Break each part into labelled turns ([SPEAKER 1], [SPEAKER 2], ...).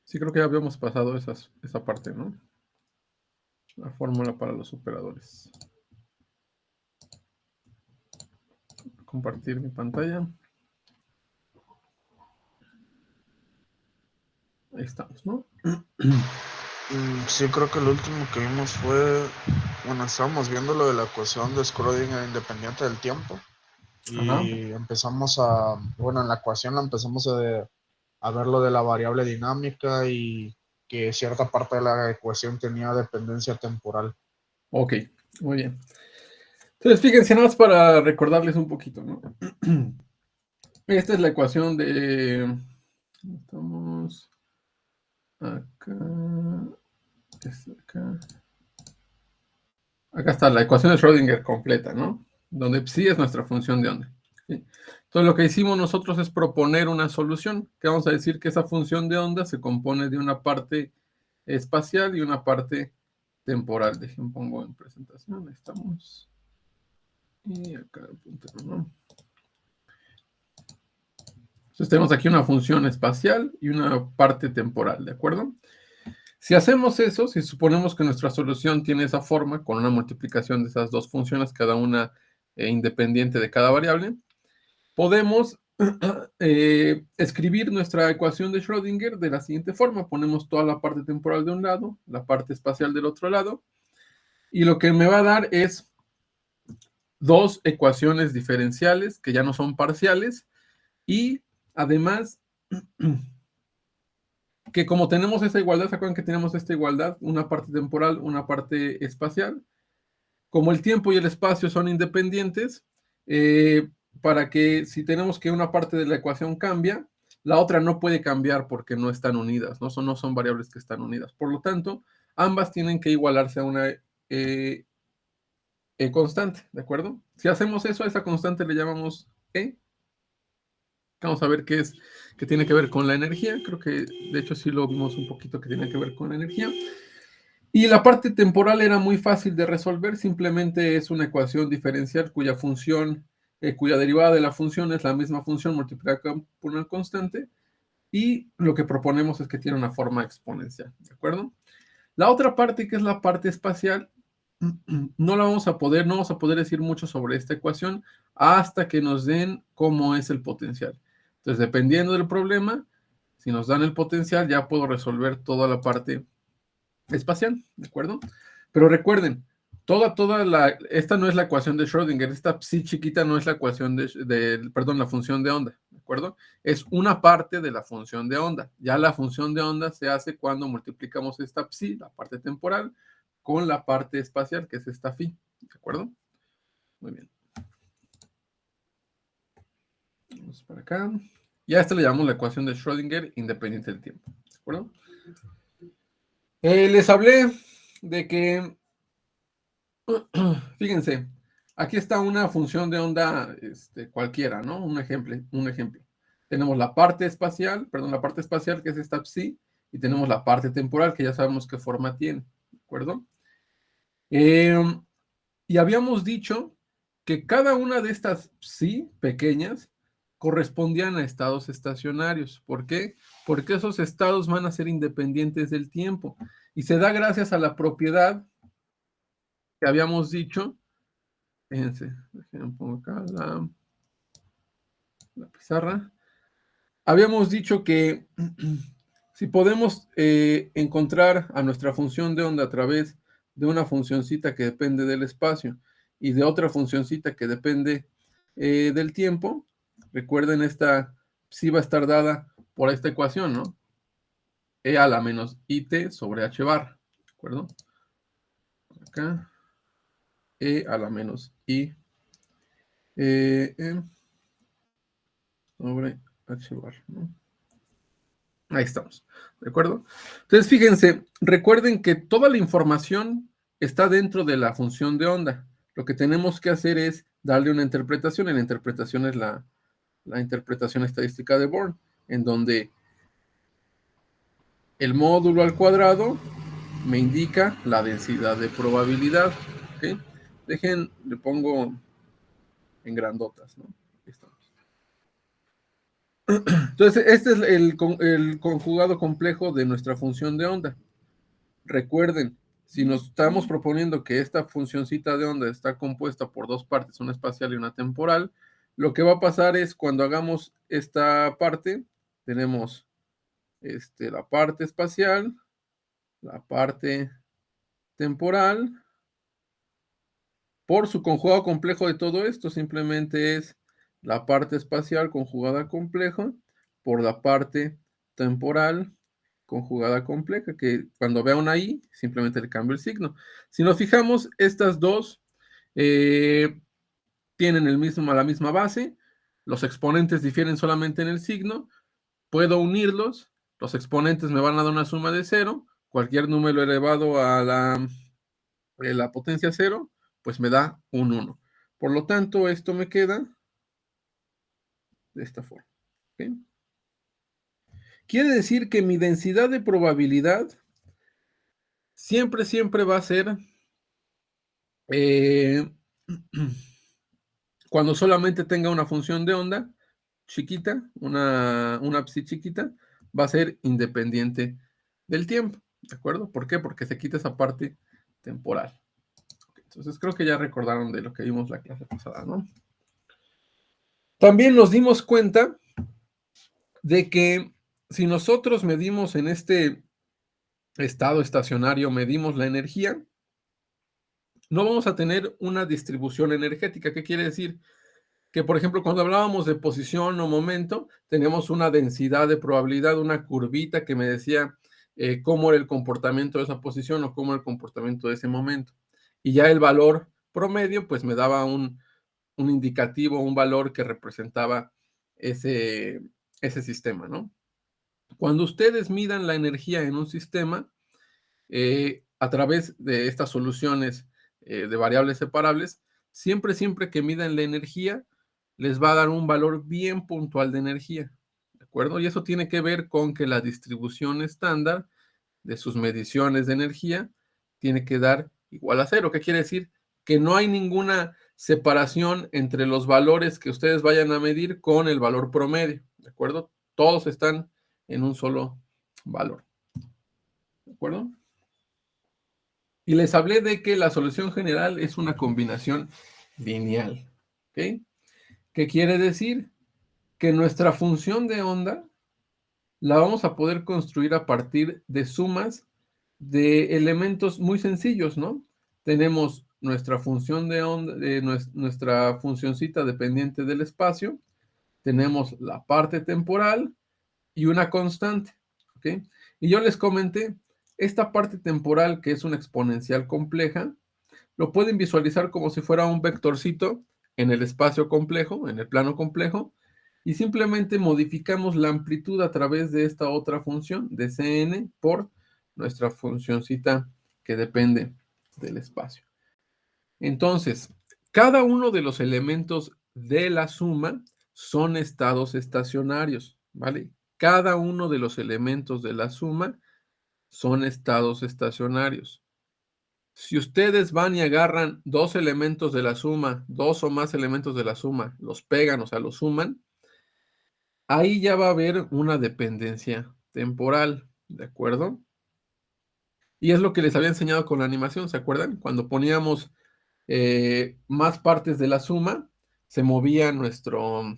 [SPEAKER 1] Sí, creo que ya habíamos pasado esa parte, ¿no? La fórmula para los operadores. Compartir mi pantalla. Ahí estamos, ¿no?
[SPEAKER 2] Sí, creo que lo último que vimos fue, bueno, estábamos viendo lo de la ecuación de Schrödinger independiente del tiempo
[SPEAKER 1] Ajá.
[SPEAKER 2] y empezamos bueno, en la ecuación empezamos a ver lo de la variable dinámica y que cierta parte de la ecuación tenía dependencia temporal.
[SPEAKER 1] Ok, muy bien. Entonces, fíjense, nada más para recordarles un poquito, ¿no? Esta es la ecuación de... Estamos acá. Acá. Acá está la ecuación de Schrödinger completa, ¿no? Donde psi es nuestra función de onda. ¿Sí? Entonces, lo que hicimos nosotros es proponer una solución, que vamos a decir que esa función de onda se compone de una parte espacial y una parte temporal. Dejen, pongo en presentación, ahí estamos. Y acá el puntero, ¿no? Entonces tenemos aquí una función espacial y una parte temporal, ¿de acuerdo? Si hacemos eso, si suponemos que nuestra solución tiene esa forma, con una multiplicación de esas dos funciones, cada una independiente de cada variable, podemos escribir nuestra ecuación de Schrödinger de la siguiente forma. Ponemos toda la parte temporal de un lado, la parte espacial del otro lado, y lo que me va a dar es dos ecuaciones diferenciales que ya no son parciales, y además que como tenemos esta igualdad, ¿se acuerdan que tenemos esta igualdad? Una parte temporal, una parte espacial. Como el tiempo y el espacio son independientes, para que si tenemos que una parte de la ecuación cambia, la otra no puede cambiar porque no están unidas, no son variables que están unidas. Por lo tanto, ambas tienen que igualarse a una constante, ¿de acuerdo? Si hacemos eso, a esa constante le llamamos E. Vamos a ver qué es, que tiene que ver con la energía. Creo que de hecho sí lo vimos un poquito que tiene que ver con la energía. Y la parte temporal era muy fácil de resolver, simplemente es una ecuación diferencial cuya función, cuya derivada de la función es la misma función multiplicada por una constante, y lo que proponemos es que tiene una forma exponencial, ¿de acuerdo? La otra parte, que es la parte espacial, no vamos a poder decir mucho sobre esta ecuación hasta que nos den cómo es el potencial. Entonces, dependiendo del problema, si nos dan el potencial, ya puedo resolver toda la parte espacial, ¿de acuerdo? Pero recuerden, esta no es la ecuación de Schrödinger, esta psi chiquita no es la ecuación la función de onda, ¿de acuerdo? Es una parte de la función de onda. Ya la función de onda se hace cuando multiplicamos esta psi, la parte temporal, con la parte espacial, que es esta phi, ¿de acuerdo? Muy bien. Vamos para acá. Y a esta le llamamos la ecuación de Schrödinger independiente del tiempo, ¿de acuerdo? Les hablé de que fíjense, aquí está una función de onda cualquiera, ¿no? Un ejemplo. Tenemos la parte espacial, que es esta psi, y tenemos la parte temporal, que ya sabemos qué forma tiene, ¿de acuerdo? Y habíamos dicho que cada una de estas psi pequeñas correspondían a estados estacionarios. ¿Por qué? Porque esos estados van a ser independientes del tiempo. Y se da gracias a la propiedad que habíamos dicho. Fíjense, pongo acá la pizarra. Habíamos dicho que si podemos encontrar a nuestra función de onda a través de una funcioncita que depende del espacio y de otra funcioncita que depende del tiempo, recuerden, esta sí va a estar dada por esta ecuación, ¿no? E a la menos it sobre h bar, ¿de acuerdo? Acá, e a la menos i sobre h bar, ¿no? Ahí estamos, ¿de acuerdo? Entonces, fíjense, recuerden que toda la información está dentro de la función de onda. Lo que tenemos que hacer es darle una interpretación, y la interpretación es la interpretación estadística de Born, en donde el módulo al cuadrado me indica la densidad de probabilidad, ¿ok? Le pongo en grandotas, ¿no? Ahí estamos. Entonces, este es el conjugado complejo de nuestra función de onda. Recuerden, si nos estamos proponiendo que esta funcioncita de onda está compuesta por dos partes, una espacial y una temporal, lo que va a pasar es cuando hagamos esta parte, tenemos la parte espacial, la parte temporal. Por su conjugado complejo de todo esto, simplemente es la parte espacial conjugada compleja por la parte temporal conjugada compleja, que cuando vea una I, simplemente le cambio el signo. Si nos fijamos, estas dos tienen la misma base, los exponentes difieren solamente en el signo, puedo unirlos, los exponentes me van a dar una suma de 0, cualquier número elevado a la potencia 0, pues me da un 1. Por lo tanto, esto me queda de esta forma. ¿Okay? Quiere decir que mi densidad de probabilidad siempre va a ser cuando solamente tenga una función de onda chiquita, una psi chiquita, va a ser independiente del tiempo. ¿De acuerdo? ¿Por qué? Porque se quita esa parte temporal. Entonces creo que ya recordaron de lo que vimos la clase pasada, ¿no? También nos dimos cuenta de que si nosotros medimos en este estado estacionario, medimos la energía, no vamos a tener una distribución energética. ¿Qué quiere decir? Que, por ejemplo, cuando hablábamos de posición o momento, tenemos una densidad de probabilidad, una curvita que me decía cómo era el comportamiento de esa posición o cómo era el comportamiento de ese momento. Y ya el valor promedio, pues me daba un indicativo, un valor que representaba ese sistema, ¿no? Cuando ustedes midan la energía en un sistema, a través de estas soluciones de variables separables, siempre que midan la energía, les va a dar un valor bien puntual de energía, ¿de acuerdo? Y eso tiene que ver con que la distribución estándar de sus mediciones de energía tiene que dar igual a 0. ¿Qué quiere decir? Que no hay ninguna separación entre los valores que ustedes vayan a medir con el valor promedio, ¿de acuerdo? Todos están en un solo valor, ¿de acuerdo? Y les hablé de que la solución general es una combinación lineal, ¿ok? ¿Qué quiere decir? Que nuestra función de onda la vamos a poder construir a partir de sumas de elementos muy sencillos, ¿no? Tenemos nuestra función de onda, nuestra funcioncita dependiente del espacio, tenemos la parte temporal y una constante, ¿ok? Y yo les comenté, esta parte temporal, que es una exponencial compleja, lo pueden visualizar como si fuera un vectorcito en el espacio complejo, en el plano complejo, y simplemente modificamos la amplitud a través de esta otra función de Cn por nuestra funcioncita que depende del espacio. Entonces, cada uno de los elementos de la suma son estados estacionarios, ¿vale? Cada uno de los elementos de la suma son estados estacionarios. Si ustedes van y agarran dos elementos de la suma, dos o más elementos de la suma, los pegan, o sea, los suman, ahí ya va a haber una dependencia temporal, ¿de acuerdo? Y es lo que les había enseñado con la animación, ¿se acuerdan? Cuando poníamos más partes de la suma, se movía nuestro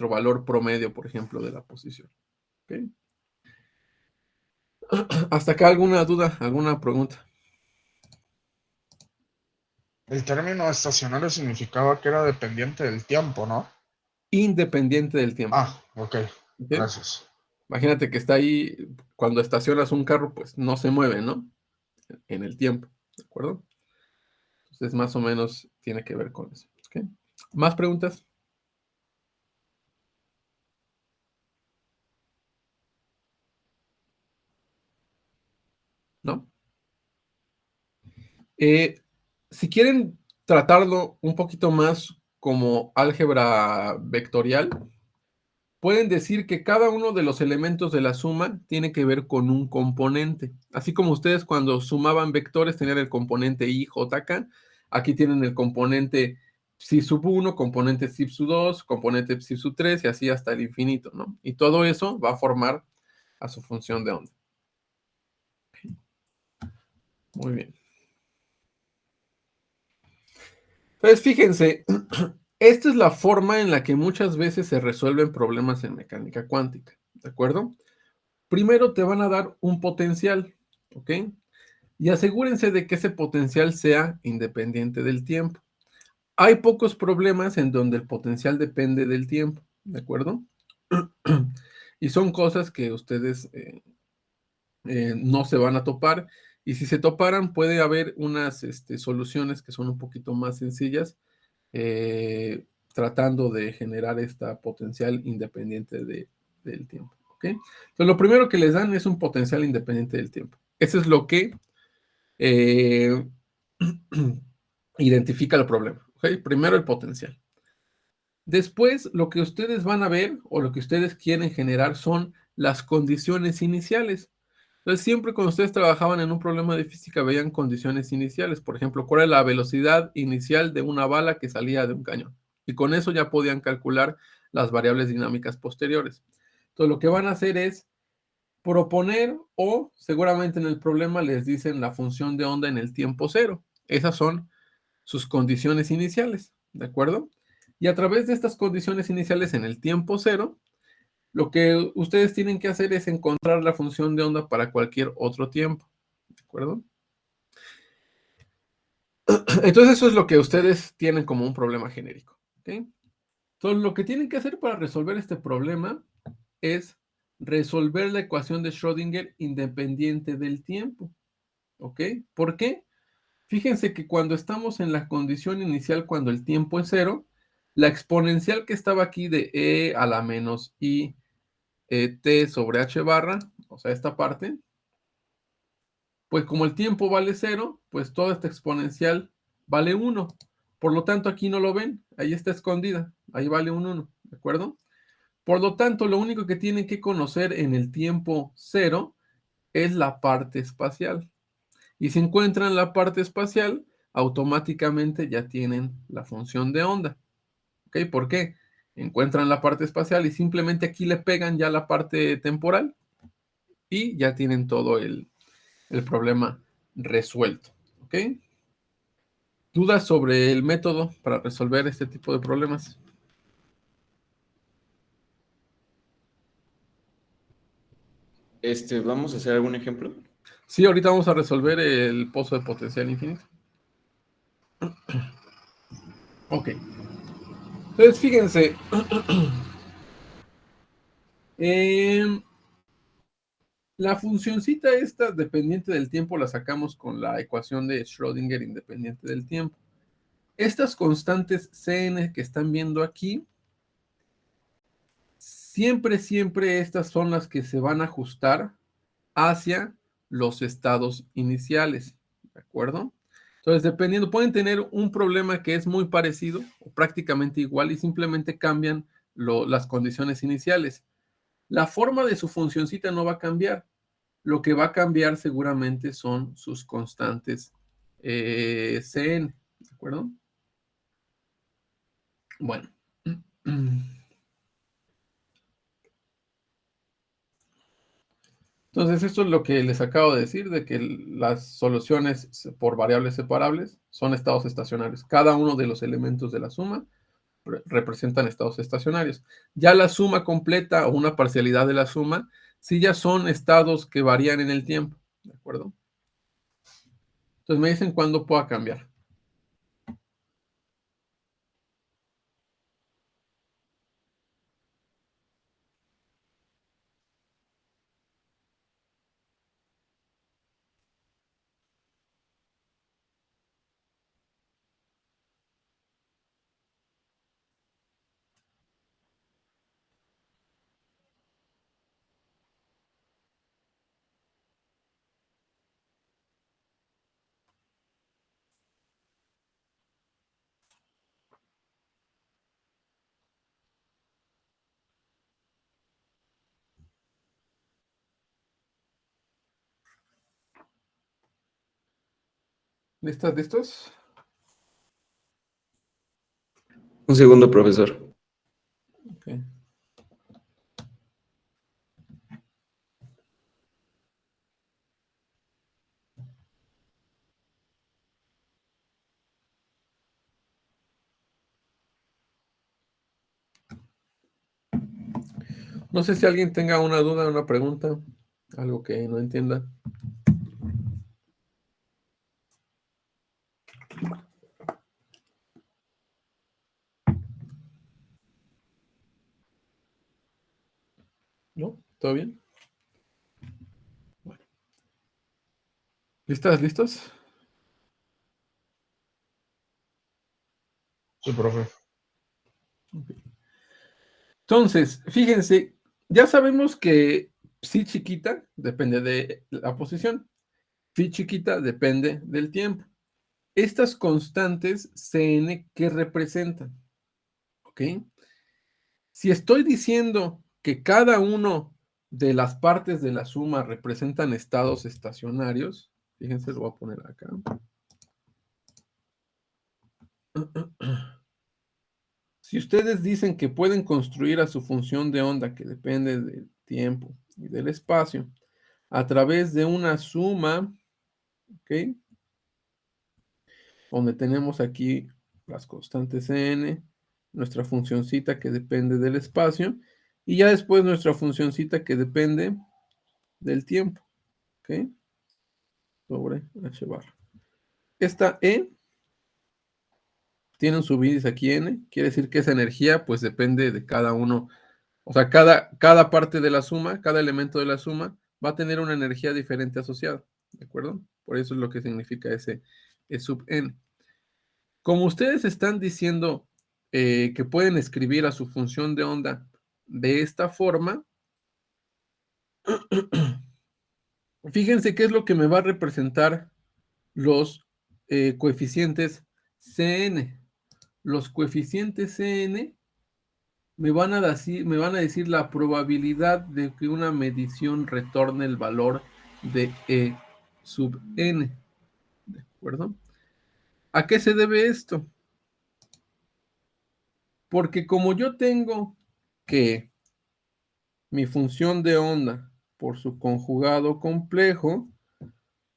[SPEAKER 1] valor promedio, por ejemplo, de la posición. ¿Okay? ¿Hasta acá alguna duda, alguna pregunta?
[SPEAKER 2] El término estacionario significaba que era dependiente del tiempo, ¿no?
[SPEAKER 1] Independiente del tiempo.
[SPEAKER 2] Ah, ok,
[SPEAKER 1] ¿Okay?
[SPEAKER 2] gracias.
[SPEAKER 1] Imagínate que está ahí, cuando estacionas un carro, pues no se mueve, ¿no? En el tiempo, ¿de acuerdo? Entonces, más o menos tiene que ver con eso. ¿Okay? ¿Más preguntas? ¿No? Si quieren tratarlo un poquito más como álgebra vectorial, pueden decir que cada uno de los elementos de la suma tiene que ver con un componente. Así como ustedes cuando sumaban vectores tenían el componente I, J, K, aquí tienen el componente psi sub 1, componente psi sub 2, componente psi sub 3 y así hasta el infinito, ¿no? Y todo eso va a formar a su función de onda. Muy bien. Entonces, fíjense, esta es la forma en la que muchas veces se resuelven problemas en mecánica cuántica, ¿de acuerdo? Primero te van a dar un potencial, ¿ok? Y asegúrense de que ese potencial sea independiente del tiempo. Hay pocos problemas en donde el potencial depende del tiempo, ¿de acuerdo? Y son cosas que ustedes no se van a topar. Y si se toparan, puede haber unas soluciones que son un poquito más sencillas, tratando de generar esta potencial independiente del tiempo. ¿Ok? Entonces, lo primero que les dan es un potencial independiente del tiempo. Eso es lo que eh, identifica el problema. ¿Ok? Primero el potencial. Después, lo que ustedes van a ver o lo que ustedes quieren generar son las condiciones iniciales. Entonces, siempre cuando ustedes trabajaban en un problema de física, veían condiciones iniciales. Por ejemplo, cuál es la velocidad inicial de una bala que salía de un cañón. Y con eso ya podían calcular las variables dinámicas posteriores. Entonces, lo que van a hacer es proponer o seguramente en el problema les dicen la función de onda en el tiempo cero. Esas son sus condiciones iniciales, ¿de acuerdo? Y a través de estas condiciones iniciales en el tiempo cero, lo que ustedes tienen que hacer es encontrar la función de onda para cualquier otro tiempo, ¿de acuerdo? Entonces eso es lo que ustedes tienen como un problema genérico, ¿ok? Entonces lo que tienen que hacer para resolver este problema es resolver la ecuación de Schrödinger independiente del tiempo, ¿ok? ¿Por qué? Fíjense que cuando estamos en la condición inicial, cuando el tiempo es cero, la exponencial que estaba aquí de e a la menos i t sobre h barra, o sea, esta parte, pues como el tiempo vale cero, pues toda esta exponencial vale 1. Por lo tanto, aquí no lo ven, ahí está escondida, ahí vale un 1, ¿de acuerdo? Por lo tanto, lo único que tienen que conocer en el tiempo cero es la parte espacial. Y si encuentran la parte espacial, automáticamente ya tienen la función de onda. ¿Ok? ¿Por qué? Encuentran la parte espacial y simplemente aquí le pegan ya la parte temporal y ya tienen todo el problema resuelto. ¿Ok? ¿Dudas sobre el método para resolver este tipo de problemas?
[SPEAKER 3] ¿Vamos a hacer algún ejemplo?
[SPEAKER 1] Sí, ahorita vamos a resolver el pozo de potencial infinito. Ok. Entonces, fíjense. La funcioncita esta dependiente del tiempo la sacamos con la ecuación de Schrödinger independiente del tiempo. Estas constantes Cn que están viendo aquí, siempre estas son las que se van a ajustar hacia los estados iniciales, ¿de acuerdo? Entonces, dependiendo, pueden tener un problema que es muy parecido o prácticamente igual y simplemente cambian las condiciones iniciales. La forma de su funcioncita no va a cambiar. Lo que va a cambiar seguramente son sus constantes Cn, ¿de acuerdo? Bueno. Entonces, esto es lo que les acabo de decir, de que las soluciones por variables separables son estados estacionarios. Cada uno de los elementos de la suma representan estados estacionarios. Ya la suma completa o una parcialidad de la suma, sí ya son estados que varían en el tiempo, ¿de acuerdo? Entonces me dicen cuándo pueda cambiar. ¿Listas, listos?
[SPEAKER 3] Un segundo, profesor.
[SPEAKER 1] Okay. No sé si alguien tenga una duda, una pregunta, algo que no entienda. ¿No? ¿Todo bien? Bueno. ¿Listas? ¿Listos?
[SPEAKER 2] Sí, profe.
[SPEAKER 1] Okay. Entonces, fíjense, ya sabemos que psi chiquita depende de la posición, phi chiquita depende del tiempo. Estas constantes Cn, ¿qué representan? ¿Ok? Si estoy diciendo que cada uno de las partes de la suma representan estados estacionarios, fíjense, lo voy a poner acá. Si ustedes dicen que pueden construir a su función de onda que depende del tiempo y del espacio a través de una suma, ¿ok? Donde tenemos aquí las constantes n, nuestra funcioncita que depende del espacio, y ya después nuestra funcioncita que depende del tiempo, ¿ok? Sobre h bar. Esta e tiene un subíndice aquí n, quiere decir que esa energía pues depende de cada uno. O sea, cada parte de la suma, cada elemento de la suma, va a tener una energía diferente asociada, ¿de acuerdo? Por eso es lo que significa ese E sub n. Como ustedes están diciendo que pueden escribir a su función de onda de esta forma, fíjense qué es lo que me va a representar los coeficientes Cn. Los coeficientes Cn me van a decir la probabilidad de que una medición retorne el valor de E sub n. ¿De acuerdo? ¿A qué se debe esto? Porque como yo tengo que mi función de onda por su conjugado complejo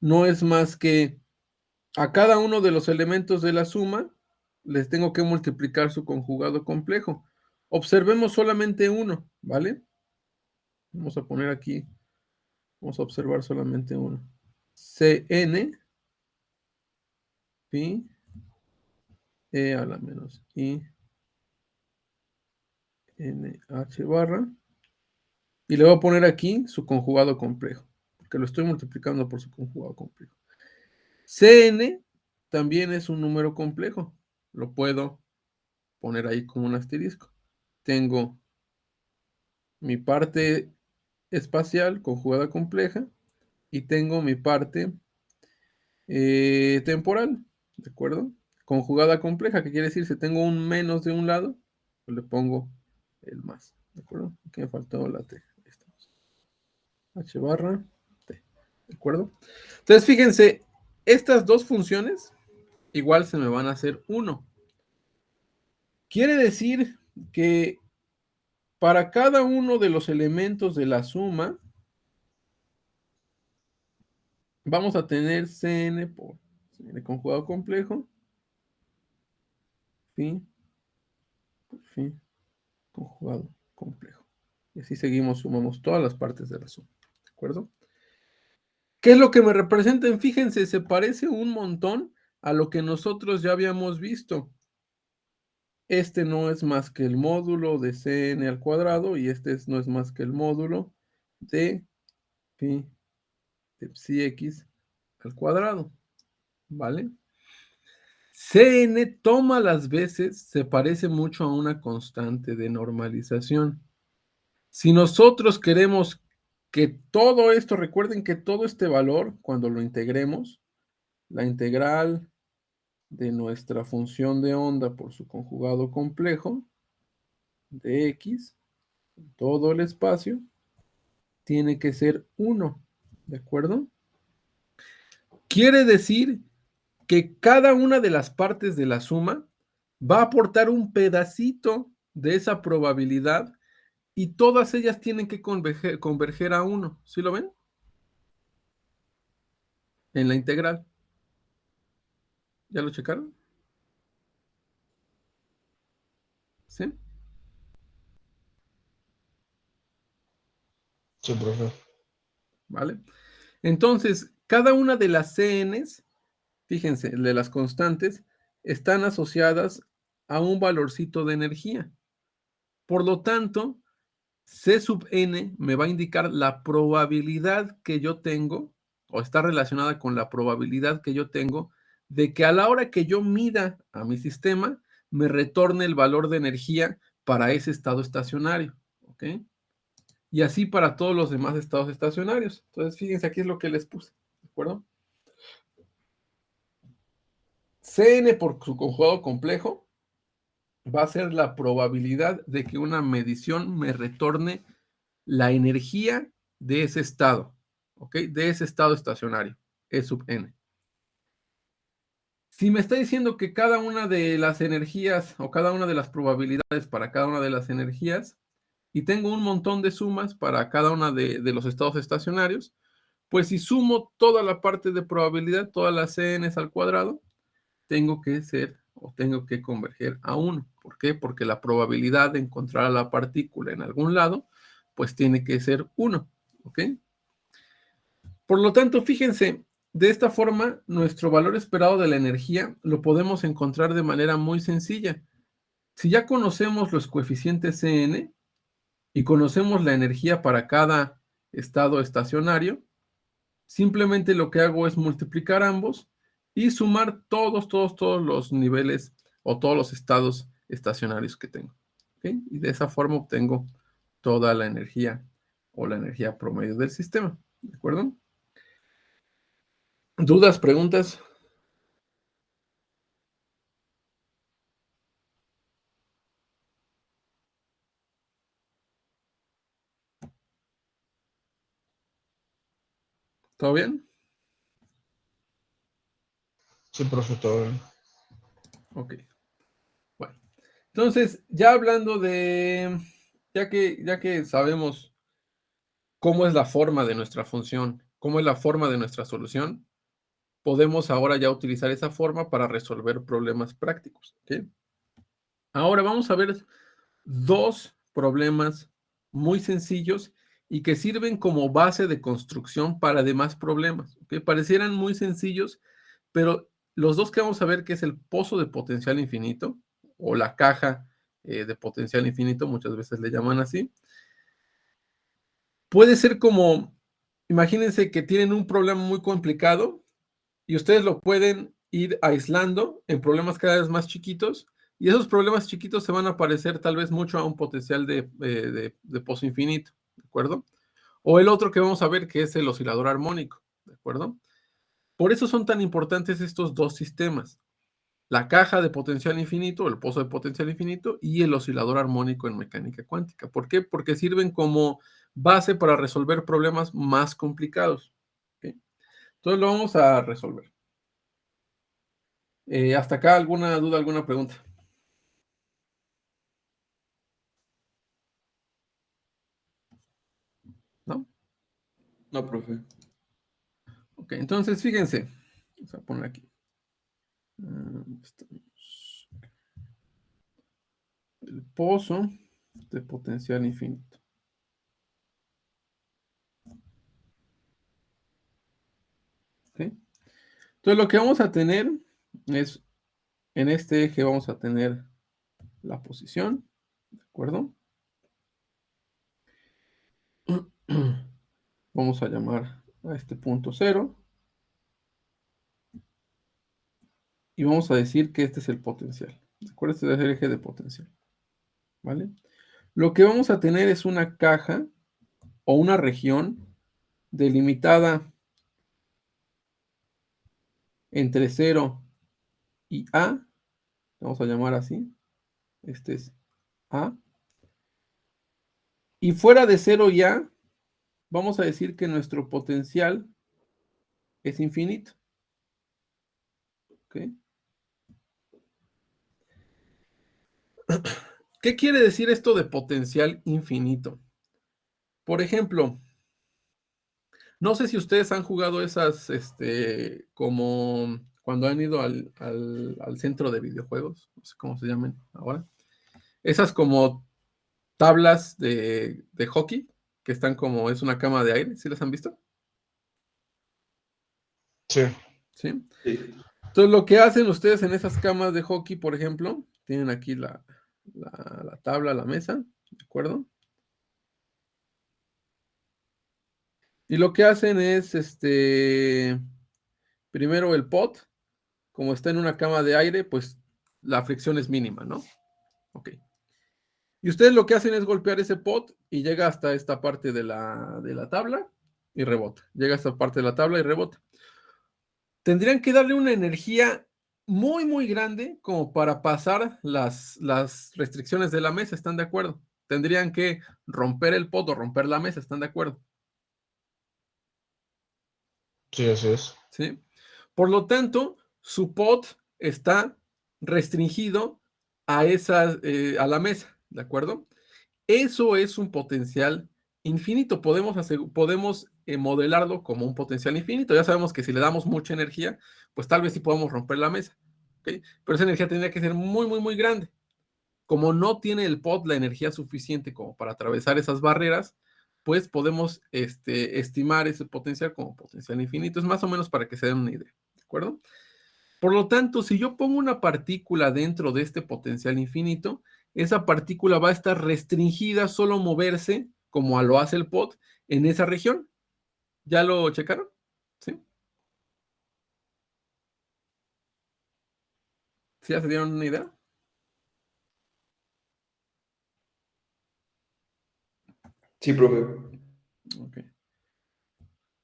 [SPEAKER 1] no es más que a cada uno de los elementos de la suma les tengo que multiplicar su conjugado complejo. Observemos solamente uno, ¿vale? Vamos a poner aquí, vamos a observar solamente uno. Cn, pi, e a la menos i, nh barra. Y le voy a poner aquí su conjugado complejo, porque lo estoy multiplicando por su conjugado complejo. Cn también es un número complejo. Lo puedo poner ahí como un asterisco. Tengo mi parte espacial conjugada compleja y tengo mi parte temporal, ¿de acuerdo? Conjugada compleja, que quiere decir si tengo un menos de un lado, pues le pongo el más, ¿de acuerdo? Aquí me faltó la t. Ahí estamos. H barra t, ¿de acuerdo? Entonces, fíjense, estas dos funciones igual se me van a hacer 1. Quiere decir que para cada uno de los elementos de la suma, vamos a tener Cn por Cn conjugado complejo, phi por phi conjugado complejo. Y así seguimos, sumamos todas las partes de la suma, ¿de acuerdo? ¿Qué es lo que me representan? Fíjense, se parece un montón a lo que nosotros ya habíamos visto. Este no es más que el módulo de Cn al cuadrado y este no es más que el módulo de phi de psi x al cuadrado, ¿vale? Cn toma las veces, se parece mucho a una constante de normalización. Si nosotros queremos que todo esto, recuerden que todo este valor, cuando lo integremos, la integral de nuestra función de onda por su conjugado complejo de x, todo el espacio, tiene que ser 1, ¿de acuerdo? Quiere decir que cada una de las partes de la suma va a aportar un pedacito de esa probabilidad y todas ellas tienen que converger a 1. ¿Sí lo ven? En la integral. ¿Ya lo checaron? ¿Sí?
[SPEAKER 2] Sí, profe.
[SPEAKER 1] ¿Vale? Entonces, cada una de las CNs, fíjense, de las constantes, están asociadas a un valorcito de energía. Por lo tanto, C sub n me va a indicar la probabilidad que yo tengo, o está relacionada con la probabilidad que yo tengo, de que a la hora que yo mida a mi sistema, me retorne el valor de energía para ese estado estacionario. ¿Ok? Y así para todos los demás estados estacionarios. Entonces, fíjense, aquí es lo que les puse. ¿De acuerdo? Cn por su conjugado complejo va a ser la probabilidad de que una medición me retorne la energía de ese estado, ¿ok? De ese estado estacionario, E sub n. Si me está diciendo que cada una de las energías o cada una de las probabilidades para cada una de las energías, y tengo un montón de sumas para cada una de los estados estacionarios, pues si sumo toda la parte de probabilidad, todas las CNs al cuadrado, tengo que ser o tengo que converger a 1. ¿Por qué? Porque la probabilidad de encontrar a la partícula en algún lado, pues tiene que ser 1. ¿Ok? Por lo tanto, fíjense, de esta forma, nuestro valor esperado de la energía lo podemos encontrar de manera muy sencilla. Si ya conocemos los coeficientes Cn y conocemos la energía para cada estado estacionario, simplemente lo que hago es multiplicar ambos y sumar todos los niveles o todos los estados estacionarios que tengo. ¿Okay? Y de esa forma obtengo toda la energía o la energía promedio del sistema. ¿De acuerdo? ¿Dudas, preguntas? ¿Todo bien?
[SPEAKER 2] Sí, profe, todo bien.
[SPEAKER 1] Ok. Bueno. Entonces, ya hablando ya que sabemos cómo es la forma de nuestra función, cómo es la forma de nuestra solución, podemos ahora ya utilizar esa forma para resolver problemas prácticos. ¿Ok? Ahora vamos a ver dos problemas muy sencillos y que sirven como base de construcción para demás problemas. ¿Ok? Parecieran muy sencillos, pero los dos que vamos a ver, que es el pozo de potencial infinito o la caja de potencial infinito, muchas veces le llaman así, puede ser como, imagínense que tienen un problema muy complicado y ustedes lo pueden ir aislando en problemas cada vez más chiquitos y esos problemas chiquitos se van a parecer tal vez mucho a un potencial de pozo infinito, ¿de acuerdo? O el otro que vamos a ver que es el oscilador armónico, ¿de acuerdo? Por eso son tan importantes estos dos sistemas, la caja de potencial infinito, el pozo de potencial infinito y el oscilador armónico en mecánica cuántica. ¿Por qué? Porque sirven como base para resolver problemas más complicados. ¿Okay? Entonces lo vamos a resolver. ¿Hasta acá alguna duda, alguna pregunta? ¿No?
[SPEAKER 3] No, profe.
[SPEAKER 1] Ok, entonces fíjense. Vamos a poner aquí. El pozo de potencial infinito. ¿Ok? Entonces lo que vamos a tener es, en este eje vamos a tener la posición, ¿de acuerdo? Vamos a llamar a este punto 0 y vamos a decir que este es el potencial. ¿De acuerdo? Este es el eje de potencial. ¿Vale? Lo que vamos a tener es una caja o una región delimitada entre 0 y A. Vamos a llamar así. Este es A. Y fuera de 0 y A, vamos a decir que nuestro potencial es infinito. ¿Ok? ¿Qué quiere decir esto de potencial infinito? Por ejemplo, no sé si ustedes han jugado esas, como cuando han ido al centro de videojuegos, no sé cómo se llaman ahora. Esas como tablas de hockey, que están como, es una cama de aire, ¿sí las han visto?
[SPEAKER 2] Sí,
[SPEAKER 1] ¿Sí?
[SPEAKER 3] Sí.
[SPEAKER 1] Entonces, lo que hacen ustedes en esas camas de hockey, por ejemplo, tienen aquí la tabla, la mesa, ¿de acuerdo? Y lo que hacen es, primero el pot, como está en una cama de aire, pues la fricción es mínima, ¿no? Ok. Y ustedes lo que hacen es golpear ese pot y llega hasta esta parte de la tabla y rebota. Llega a esta parte de la tabla y rebota. Tendrían que darle una energía muy, muy grande como para pasar las restricciones de la mesa, ¿están de acuerdo? Tendrían que romper el pot o romper la mesa, ¿están de acuerdo?
[SPEAKER 2] sí, así es.
[SPEAKER 1] ¿Sí? Por lo tanto, su pot está restringido a la mesa, ¿de acuerdo? Eso es un potencial infinito. Podemos modelarlo como un potencial infinito. Ya sabemos que si le damos mucha energía, pues tal vez sí podemos romper la mesa. ¿Ok? Pero esa energía tendría que ser muy, muy, muy grande. Como no tiene el pod la energía suficiente como para atravesar esas barreras, pues podemos estimar ese potencial como potencial infinito. Es más o menos para que se den una idea. ¿De acuerdo? Por lo tanto, si yo pongo una partícula dentro de este potencial infinito, esa partícula va a estar restringida solo moverse, como lo hace el pod, en esa región. ¿Ya lo checaron? ¿Sí? ¿Sí ya se dieron una idea?
[SPEAKER 3] Sí, profe.
[SPEAKER 1] Ok.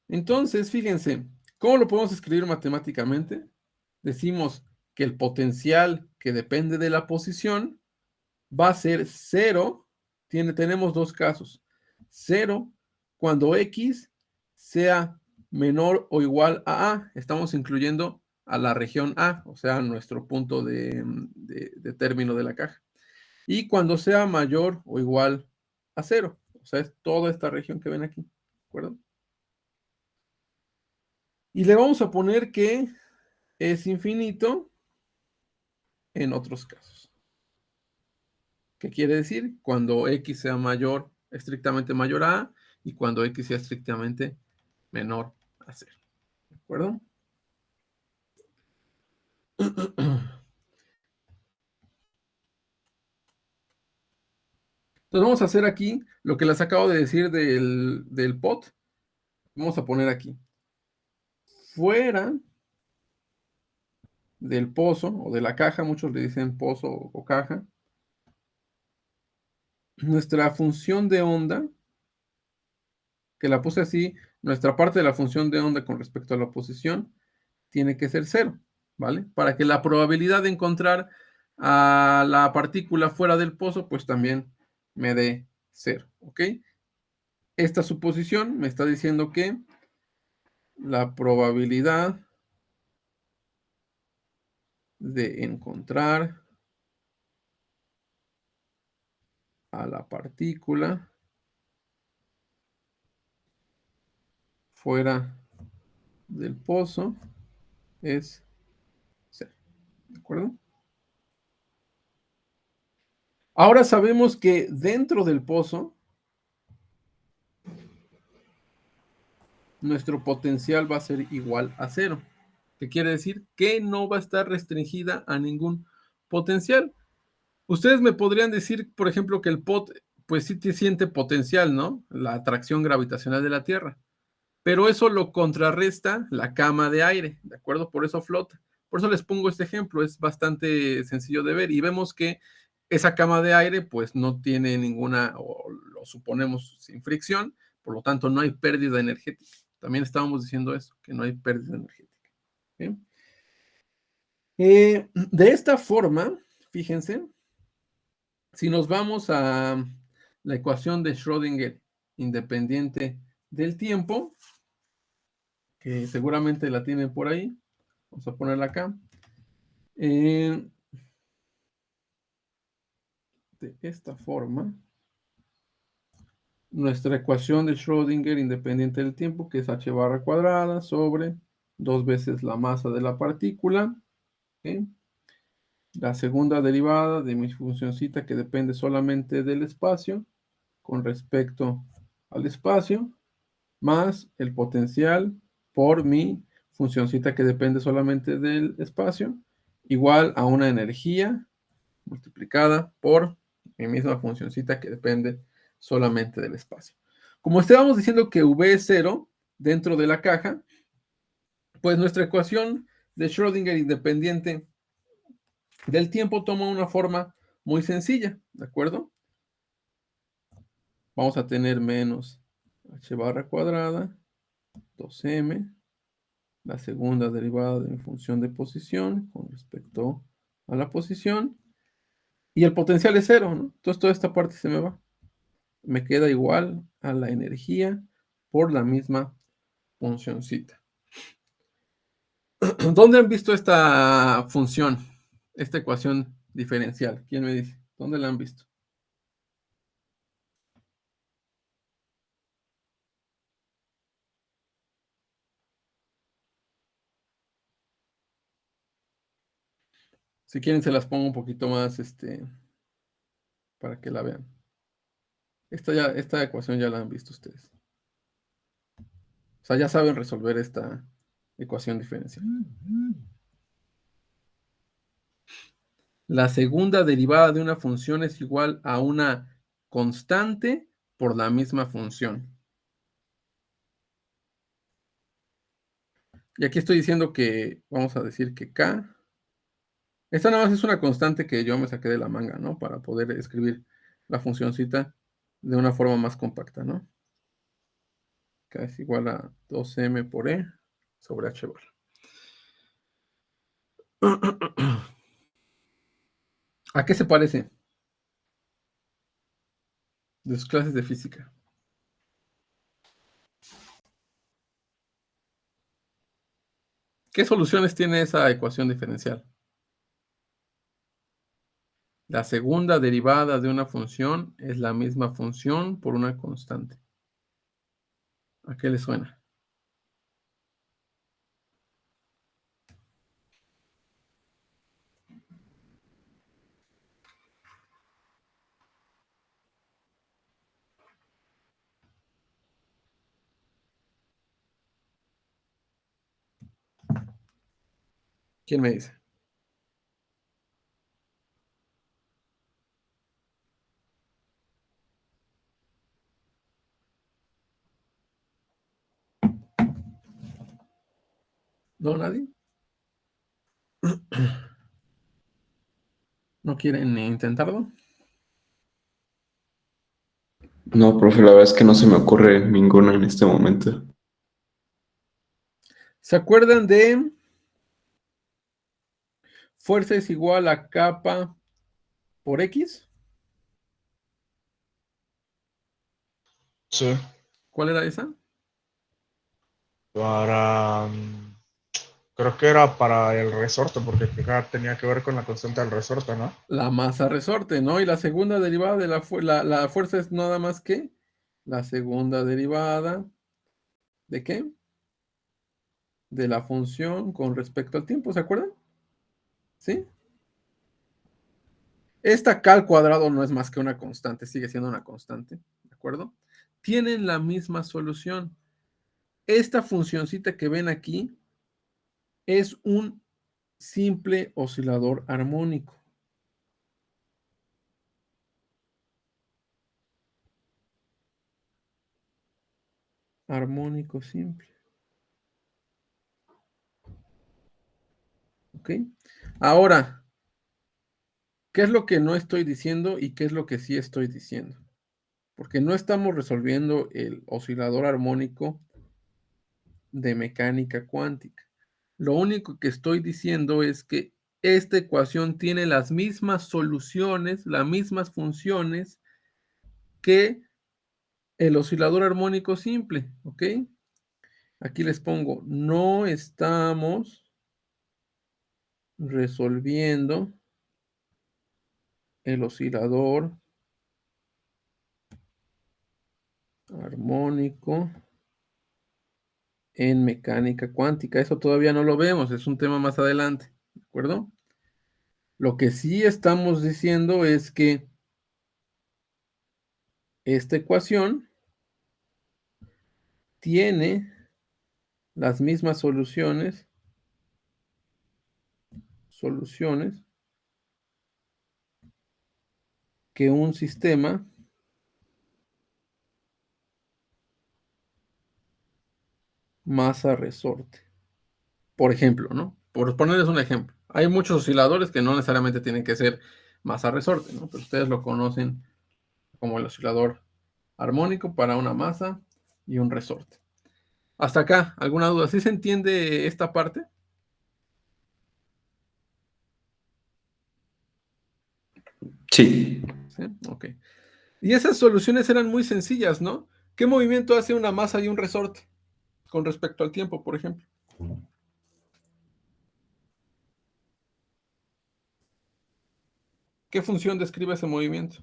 [SPEAKER 1] Entonces, fíjense, ¿cómo lo podemos escribir matemáticamente? Decimos que el potencial que depende de la posición va a ser cero. Tenemos dos casos. Cero cuando X sea menor o igual a A. Estamos incluyendo a la región A, o sea, nuestro punto de término de la caja. Y cuando sea mayor o igual a cero, o sea, es toda esta región que ven aquí. ¿De acuerdo? Y le vamos a poner que es infinito en otros casos. ¿Qué quiere decir? Cuando X sea mayor, estrictamente mayor a A, y cuando X sea estrictamente menor a 0. ¿De acuerdo? Entonces vamos a hacer aquí lo que les acabo de decir del pot. Vamos a poner aquí. Fuera del pozo o de la caja, muchos le dicen pozo o caja, nuestra función de onda, que la puse así, nuestra parte de la función de onda con respecto a la posición, tiene que ser 0, ¿vale? Para que la probabilidad de encontrar a la partícula fuera del pozo, pues también me dé 0, ¿ok? Esta suposición me está diciendo que la probabilidad de encontrar a la partícula fuera del pozo es 0, ¿de acuerdo? Ahora sabemos que dentro del pozo nuestro potencial va a ser igual a 0. ¿Qué quiere decir? Que no va a estar restringida a ningún potencial. Ustedes me podrían decir, por ejemplo, que el pot, pues sí te siente potencial, ¿no? La atracción gravitacional de la Tierra. Pero eso lo contrarresta la cama de aire, ¿de acuerdo? Por eso flota. Por eso les pongo este ejemplo, es bastante sencillo de ver y vemos que esa cama de aire pues no tiene ninguna, o lo suponemos sin fricción, por lo tanto no hay pérdida energética. También estábamos diciendo eso, que no hay pérdida energética. ¿Sí? De esta forma, fíjense, si nos vamos a la ecuación de Schrödinger independiente del tiempo, que seguramente la tienen por ahí, vamos a ponerla acá. de esta forma nuestra ecuación de Schrödinger independiente del tiempo, que es h barra cuadrada sobre 2 veces la masa de la partícula. ¿Okay? La segunda derivada de mi funcioncita que depende solamente del espacio con respecto al espacio, más el potencial por mi funcioncita que depende solamente del espacio, igual a una energía multiplicada por mi misma funcioncita que depende solamente del espacio. Como estábamos diciendo que V es 0 dentro de la caja, pues nuestra ecuación de Schrödinger independiente del tiempo toma una forma muy sencilla, ¿de acuerdo? Vamos a tener menos h barra cuadrada, 2m, la segunda derivada de mi función de posición con respecto a la posición, y el potencial es 0, ¿no? Entonces toda esta parte se me va. Me queda igual a la energía por la misma funcioncita. ¿Dónde han visto esta función, esta ecuación diferencial? ¿Quién me dice? ¿Dónde la han visto? Si quieren se las pongo un poquito más, para que la vean. Esta ecuación ya la han visto ustedes. O sea, ya saben resolver esta ecuación diferencial. La segunda derivada de una función es igual a una constante por la misma función. Y aquí estoy diciendo que, vamos a decir que K, esta nada más es una constante que yo me saqué de la manga, ¿no? Para poder escribir la funcioncita de una forma más compacta, ¿no? K es igual a 2m por E sobre h bar. ¿A qué se parece? De sus clases de física. ¿Qué soluciones tiene esa ecuación diferencial? La segunda derivada de una función es la misma función por una constante. ¿A qué le suena? ¿Quién me dice? ¿No, nadie? ¿No quieren intentarlo?
[SPEAKER 3] No, profe, la verdad es que no se me ocurre ninguna en este momento.
[SPEAKER 1] ¿Se acuerdan de fuerza es igual a capa por X?
[SPEAKER 2] Sí.
[SPEAKER 1] ¿Cuál era esa?
[SPEAKER 2] Para. Creo que era para el resorte, porque tenía que ver con la constante del resorte, ¿no?
[SPEAKER 1] La masa resorte, ¿no? Y la segunda derivada de la fuerza es nada más que la segunda derivada ¿de qué? De la función con respecto al tiempo, ¿se acuerdan? ¿Sí? Esta K al cuadrado no es más que una constante, sigue siendo una constante, ¿de acuerdo? Tienen la misma solución. Esta funcioncita que ven aquí es un simple oscilador armónico. Armónico simple. ¿Ok? Ahora, ¿qué es lo que no estoy diciendo y qué es lo que sí estoy diciendo? Porque no estamos resolviendo el oscilador armónico de mecánica cuántica. Lo único que estoy diciendo es que esta ecuación tiene las mismas soluciones, las mismas funciones que el oscilador armónico simple, ¿ok? Aquí les pongo, no estamos resolviendo el oscilador armónico en mecánica cuántica. Eso todavía no lo vemos, es un tema más adelante, ¿de acuerdo? Lo que sí estamos diciendo es que esta ecuación tiene las mismas soluciones que un sistema masa-resorte. Por ejemplo, ¿no? Por ponerles un ejemplo. Hay muchos osciladores que no necesariamente tienen que ser masa-resorte, ¿no? Pero ustedes lo conocen como el oscilador armónico para una masa y un resorte. Hasta acá, ¿alguna duda? ¿Sí se entiende esta parte?
[SPEAKER 3] Sí.
[SPEAKER 1] ¿Sí? Ok. Y esas soluciones eran muy sencillas, ¿no? ¿Qué movimiento hace una masa y un resorte con respecto al tiempo, por ejemplo? ¿Qué función describe ese movimiento?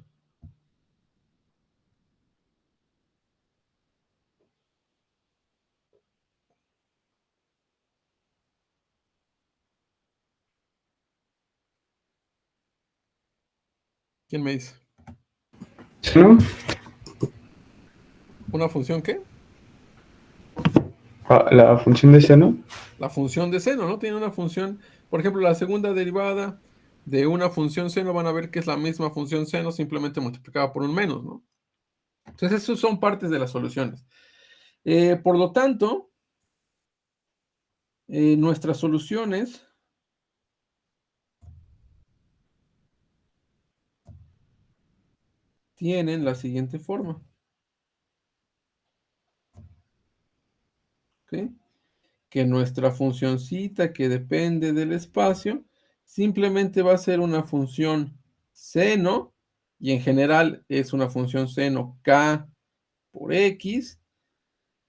[SPEAKER 1] ¿Quién me dice?
[SPEAKER 3] ¿Seno?
[SPEAKER 1] ¿Una función qué?
[SPEAKER 3] La función de seno.
[SPEAKER 1] La función de seno, ¿no? Tiene una función, por ejemplo, la segunda derivada de una función seno van a ver que es la misma función seno, simplemente multiplicada por un menos, ¿no? Entonces, esos son partes de las soluciones. Por lo tanto, nuestras soluciones tienen la siguiente forma. ¿Ok? Que nuestra funcioncita que depende del espacio simplemente va a ser una función seno, y en general es una función seno k por x,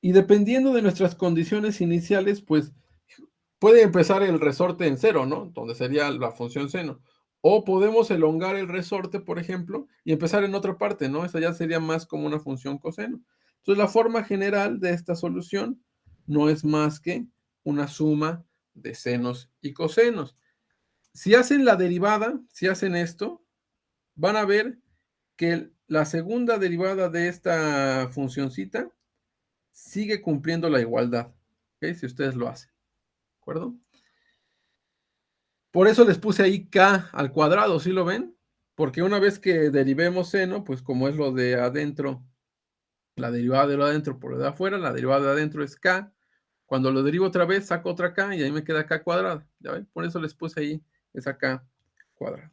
[SPEAKER 1] y dependiendo de nuestras condiciones iniciales, pues puede empezar el resorte en cero, ¿no? Donde sería la función seno. O podemos elongar el resorte, por ejemplo, y empezar en otra parte, ¿no? Esa ya sería más como una función coseno. Entonces, la forma general de esta solución no es más que una suma de senos y cosenos. Si hacen la derivada, si hacen esto, van a ver que la segunda derivada de esta funcioncita sigue cumpliendo la igualdad, ¿ok? Si ustedes lo hacen, ¿de acuerdo? Por eso les puse ahí k al cuadrado, ¿sí lo ven? Porque una vez que derivemos seno, pues como es lo de adentro, la derivada de lo de adentro por lo de afuera, la derivada de adentro es k. Cuando lo derivo otra vez, saco otra k y ahí me queda k cuadrada. ¿Ya ven? Por eso les puse ahí esa k cuadrada.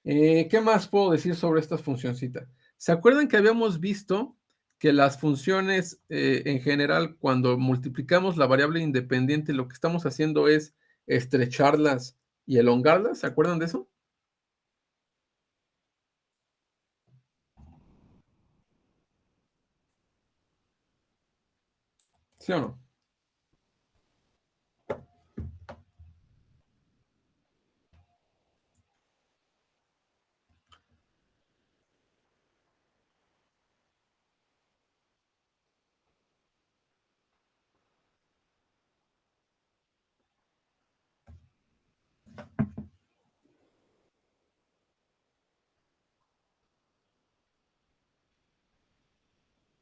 [SPEAKER 1] ¿Qué más puedo decir sobre estas funcioncitas? ¿Se acuerdan que habíamos visto que las funciones en general, cuando multiplicamos la variable independiente, lo que estamos haciendo es estrecharlas y elongarlas? ¿Se acuerdan de eso? ¿Sí o no?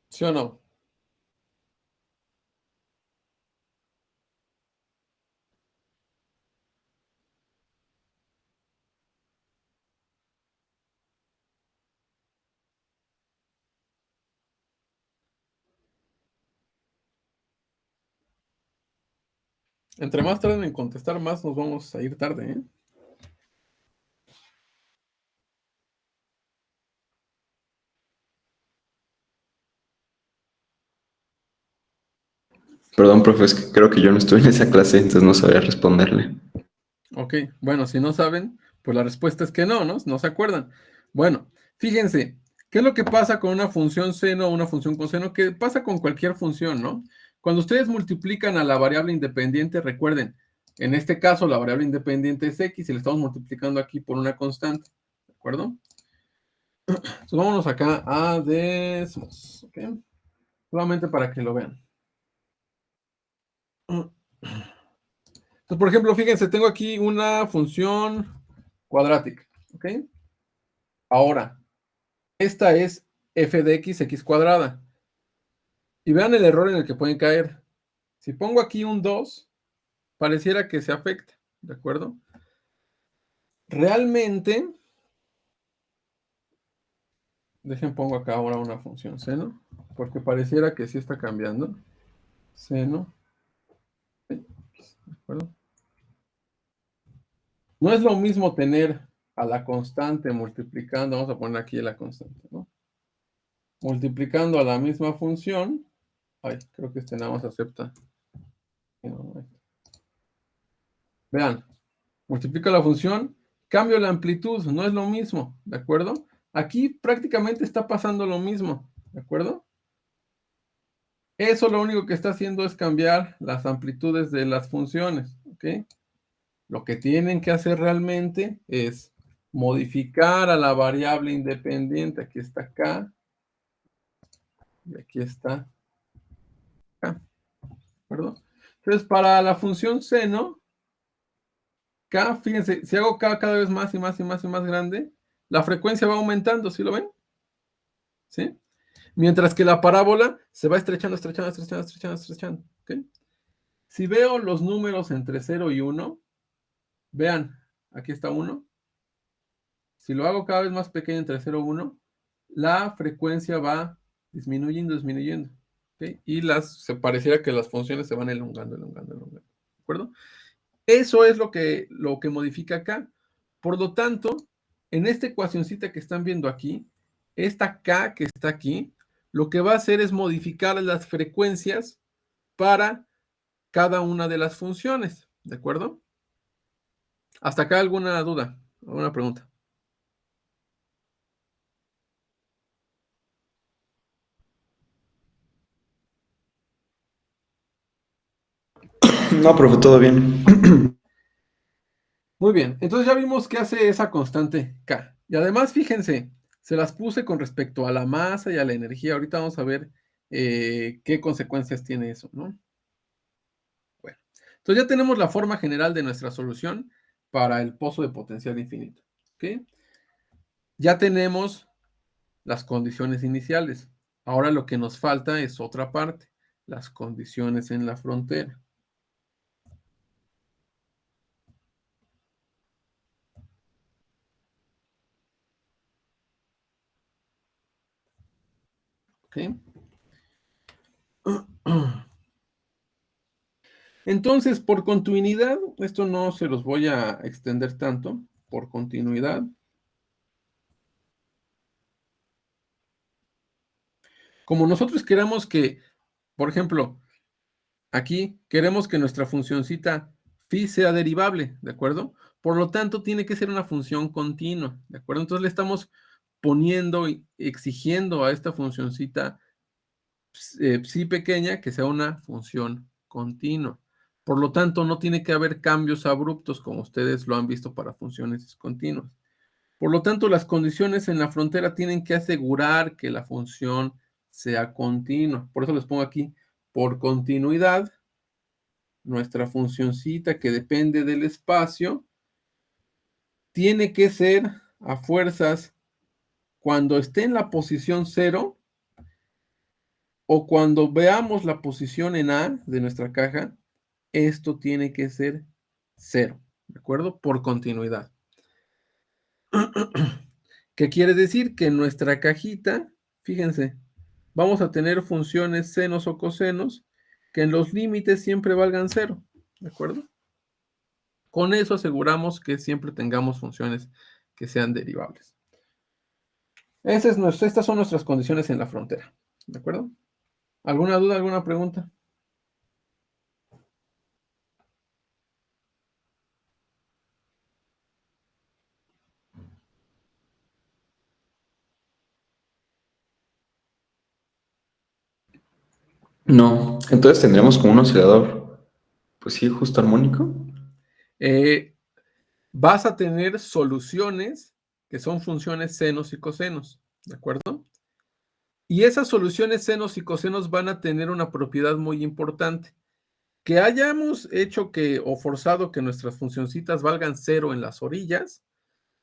[SPEAKER 1] ¿Sí o no? Entre más tarden en contestar, más nos vamos a ir tarde, ¿eh?
[SPEAKER 3] Perdón, profe, es que creo que yo no estuve en esa clase, entonces no sabía responderle.
[SPEAKER 1] Ok, bueno, si no saben, pues la respuesta es que no, ¿no? No se acuerdan. Bueno, fíjense, ¿qué es lo que pasa con una función seno o una función coseno? ¿Qué pasa con cualquier función, no? Cuando ustedes multiplican a la variable independiente, recuerden, en este caso la variable independiente es x y le estamos multiplicando aquí por una constante, ¿de acuerdo? Entonces vámonos acá a Desmos, ¿ok? Solamente para que lo vean. Entonces, por ejemplo, fíjense, tengo aquí una función cuadrática, ¿ok? Ahora, esta es f de x cuadrada. Y vean el error en el que pueden caer. Si pongo aquí un 2, pareciera que se afecta, ¿de acuerdo? Realmente, pongo acá ahora una función seno, porque pareciera que sí está cambiando. Seno, ¿de acuerdo? No es lo mismo tener a la constante multiplicando, vamos a poner aquí la constante, ¿no? Multiplicando a la misma función. Ay, creo que este nada más acepta. Vean, multiplico la función, cambio la amplitud, no es lo mismo, ¿de acuerdo? Aquí prácticamente está pasando lo mismo, ¿de acuerdo? Eso lo único que está haciendo es cambiar las amplitudes de las funciones, ¿ok? Lo que tienen que hacer realmente es modificar a la variable independiente. Aquí está acá. Y aquí está acá. ¿De acuerdo? Entonces, para la función seno, K, fíjense, si hago K cada vez más y más y más y más grande, la frecuencia va aumentando, ¿sí lo ven? ¿Sí? Mientras que la parábola se va estrechando, estrechando, estrechando, estrechando, estrechando. ¿Ok? Si veo los números entre 0 y 1, vean, aquí está 1. Si lo hago cada vez más pequeño entre 0 y 1, la frecuencia va disminuyendo, disminuyendo. ¿Ok? Y se pareciera que las funciones se van elongando, elongando, elongando. ¿De acuerdo? Eso es lo que modifica acá. Por lo tanto, en esta ecuacioncita que están viendo aquí, esta K que está aquí, lo que va a hacer es modificar las frecuencias para cada una de las funciones. ¿De acuerdo? ¿Hasta acá alguna duda? ¿Alguna pregunta?
[SPEAKER 3] No, profe, todo bien.
[SPEAKER 1] Muy bien, entonces ya vimos qué hace esa constante K. Y además, fíjense, se las puse con respecto a la masa y a la energía. Ahorita vamos a ver qué consecuencias tiene eso, ¿no? Bueno, entonces ya tenemos la forma general de nuestra solución para el pozo de potencial infinito. ¿Ok? Ya tenemos las condiciones iniciales. Ahora lo que nos falta es otra parte, las condiciones en la frontera. ¿Ok? Entonces, por continuidad, esto no se los voy a extender tanto, por continuidad. Como nosotros queremos que, por ejemplo, aquí queremos que nuestra funcioncita phi sea derivable, ¿de acuerdo? Por lo tanto, tiene que ser una función continua, ¿de acuerdo? Entonces le estamos poniendo y exigiendo a esta funcioncita psi pequeña que sea una función continua. Por lo tanto, no tiene que haber cambios abruptos como ustedes lo han visto para funciones discontinuas. Por lo tanto, las condiciones en la frontera tienen que asegurar que la función sea continua. Por eso les pongo aquí, por continuidad, nuestra funcioncita que depende del espacio tiene que ser a fuerzas cuando esté en la posición 0 o cuando veamos la posición en A de nuestra caja, esto tiene que ser 0, ¿de acuerdo? Por continuidad. ¿Qué quiere decir? Que en nuestra cajita, fíjense, vamos a tener funciones senos o cosenos que en los límites siempre valgan 0, ¿de acuerdo? Con eso aseguramos que siempre tengamos funciones que sean derivables. Estas son nuestras condiciones en la frontera, ¿de acuerdo? ¿Alguna duda, alguna pregunta?
[SPEAKER 3] No, entonces tendremos como un oscilador, pues sí, justo armónico.
[SPEAKER 1] Vas a tener soluciones que son funciones senos y cosenos, ¿de acuerdo? Y esas soluciones senos y cosenos van a tener una propiedad muy importante. Que hayamos hecho o forzado que nuestras funcioncitas valgan 0 en las orillas,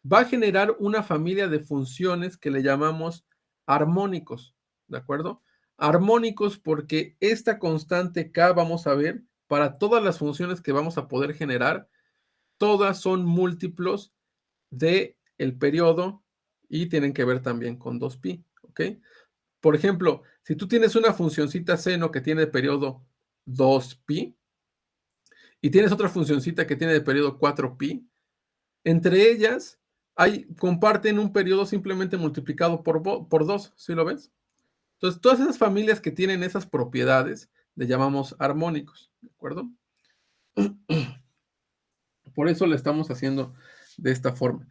[SPEAKER 1] va a generar una familia de funciones que le llamamos armónicos, ¿de acuerdo? Armónicos porque esta constante K, vamos a ver, para todas las funciones que vamos a poder generar, todas son múltiplos del periodo y tienen que ver también con 2pi, ¿ok? Por ejemplo, si tú tienes una funcioncita seno que tiene periodo 2pi y tienes otra funcioncita que tiene de periodo 4pi, entre ellas comparten un periodo simplemente multiplicado por 2, ¿sí lo ves? Entonces, todas esas familias que tienen esas propiedades le llamamos armónicos, ¿de acuerdo? Por eso lo estamos haciendo de esta forma.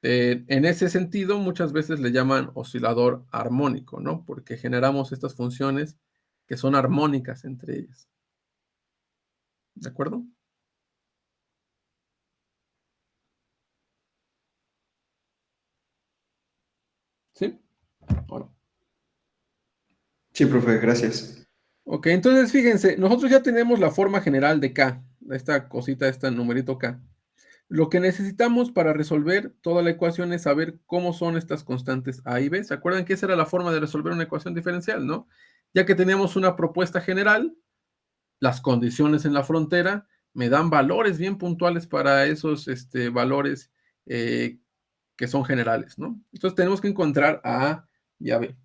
[SPEAKER 1] En ese sentido, muchas veces le llaman oscilador armónico, ¿no? Porque generamos estas funciones que son armónicas entre ellas. ¿De acuerdo? ¿Sí? Bueno.
[SPEAKER 3] Sí, profe, gracias.
[SPEAKER 1] Ok, entonces fíjense, nosotros ya tenemos la forma general de K, esta cosita, este numerito K. Lo que necesitamos para resolver toda la ecuación es saber cómo son estas constantes A y B. ¿Se acuerdan que esa era la forma de resolver una ecuación diferencial, no? Ya que teníamos una propuesta general, las condiciones en la frontera me dan valores bien puntuales para esos valores que son generales, ¿no? Entonces tenemos que encontrar a A y a B.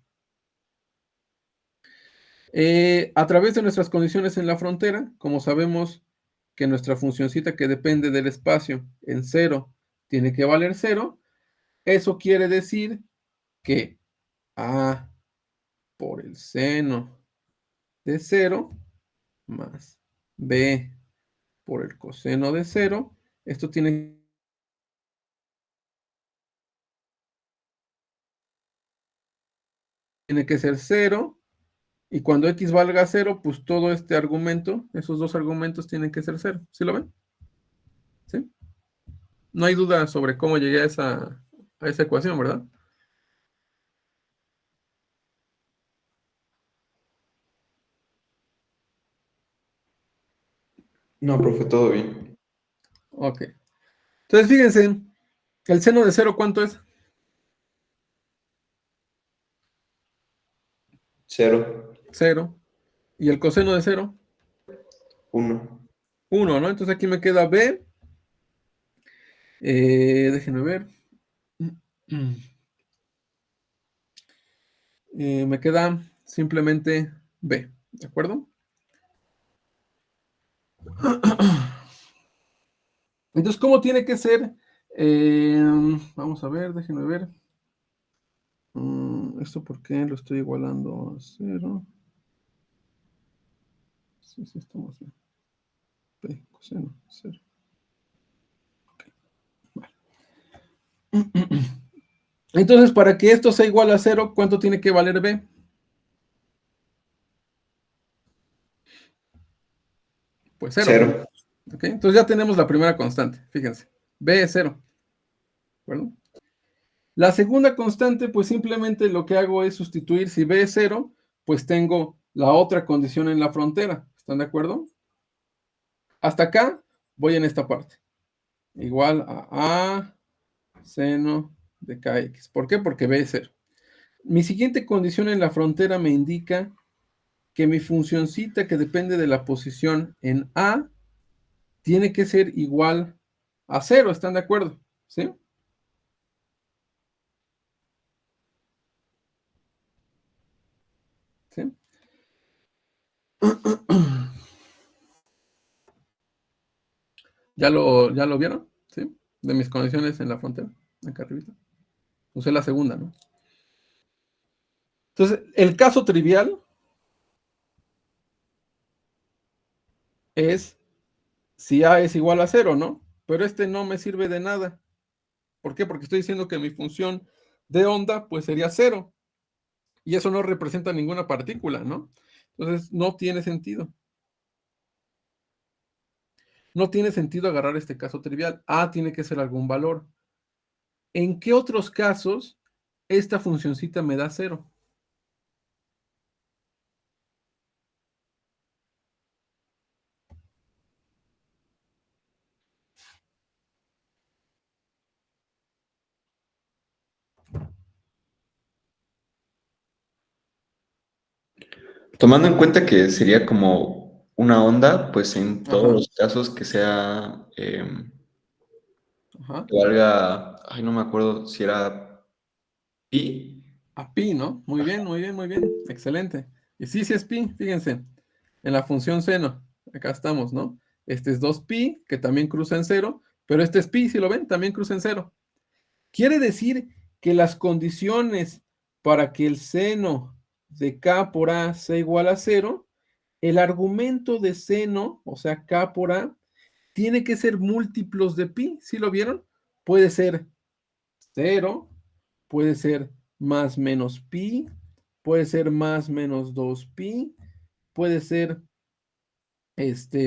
[SPEAKER 1] A través de nuestras condiciones en la frontera, como sabemos que nuestra funcioncita que depende del espacio en 0 tiene que valer 0, eso quiere decir que A por el seno de 0 más B por el coseno de 0, esto tiene que ser 0, y cuando x valga 0, pues todo este argumento, esos dos argumentos tienen que ser 0. ¿Sí lo ven? ¿Sí? No hay duda sobre cómo llegué a esa ecuación, ¿verdad?
[SPEAKER 3] No, profe, todo bien.
[SPEAKER 1] Ok. Entonces, fíjense, el seno de 0, ¿cuánto es?
[SPEAKER 3] 0,
[SPEAKER 1] 0. ¿Y el coseno de 0?
[SPEAKER 3] 1.
[SPEAKER 1] 1, ¿no? Entonces aquí me queda B. Déjenme ver. Me queda simplemente B, ¿de acuerdo? Entonces, ¿cómo tiene que ser? Vamos a ver, déjenme ver. ¿Esto por qué lo estoy igualando a 0? Sí, estamos bien. B, coseno, 0. Okay. Vale. Entonces, para que esto sea igual a 0, ¿cuánto tiene que valer B? Pues 0, ¿no?
[SPEAKER 3] 0.
[SPEAKER 1] Okay. Entonces ya tenemos la primera constante, fíjense. B es 0. ¿De acuerdo? La segunda constante, pues simplemente lo que hago es sustituir, si B es 0, pues tengo la otra condición en la frontera. ¿Están de acuerdo? Hasta acá voy en esta parte. Igual a seno de kx. ¿Por qué? Porque B es 0. Mi siguiente condición en la frontera me indica que mi funcioncita que depende de la posición en A tiene que ser igual a 0. ¿Están de acuerdo? ¿Sí? ¿Sí? ¿Ya lo vieron? ¿Sí? De mis condiciones en la frontera. Acá arriba. Usé la segunda, ¿no? Entonces, el caso trivial es si A es igual a 0, ¿no? Pero este no me sirve de nada. ¿Por qué? Porque estoy diciendo que mi función de onda, pues sería 0. Y eso no representa ninguna partícula, ¿no? Entonces, no tiene sentido. No tiene sentido agarrar este caso trivial. A tiene que ser algún valor. ¿en qué otros casos esta funcioncita me da 0?
[SPEAKER 3] Tomando en cuenta que sería como una onda, pues en todos
[SPEAKER 1] Ajá,
[SPEAKER 3] los casos que sea,
[SPEAKER 1] ajá.
[SPEAKER 3] que valga, ay, no me acuerdo si era pi.
[SPEAKER 1] A pi, ¿no? Muy bien, muy bien, muy bien. Excelente. Y sí, sí es pi, fíjense. En la función seno, acá estamos, ¿no? Este es 2pi, que también cruza en 0, pero este es pi, si lo ven, también cruza en 0. Quiere decir que las condiciones para que el seno de k por a sea igual a 0, el argumento de seno, o sea, k por a, tiene que ser múltiplos de pi, ¿sí lo vieron? Puede ser 0, puede ser más menos pi, puede ser más menos 2pi, puede ser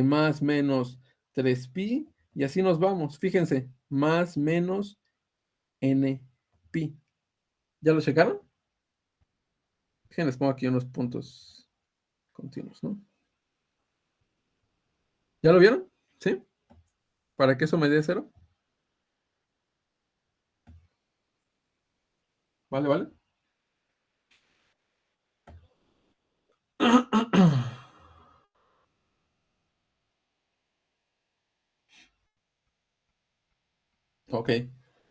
[SPEAKER 1] más menos 3pi, y así nos vamos. Fíjense, más menos n pi. ¿Ya lo checaron? Déjenles pongo aquí unos puntos continuos, ¿no? ¿Ya lo vieron? ¿Sí? ¿Para que eso me dé 0? ¿Vale, vale? Ok.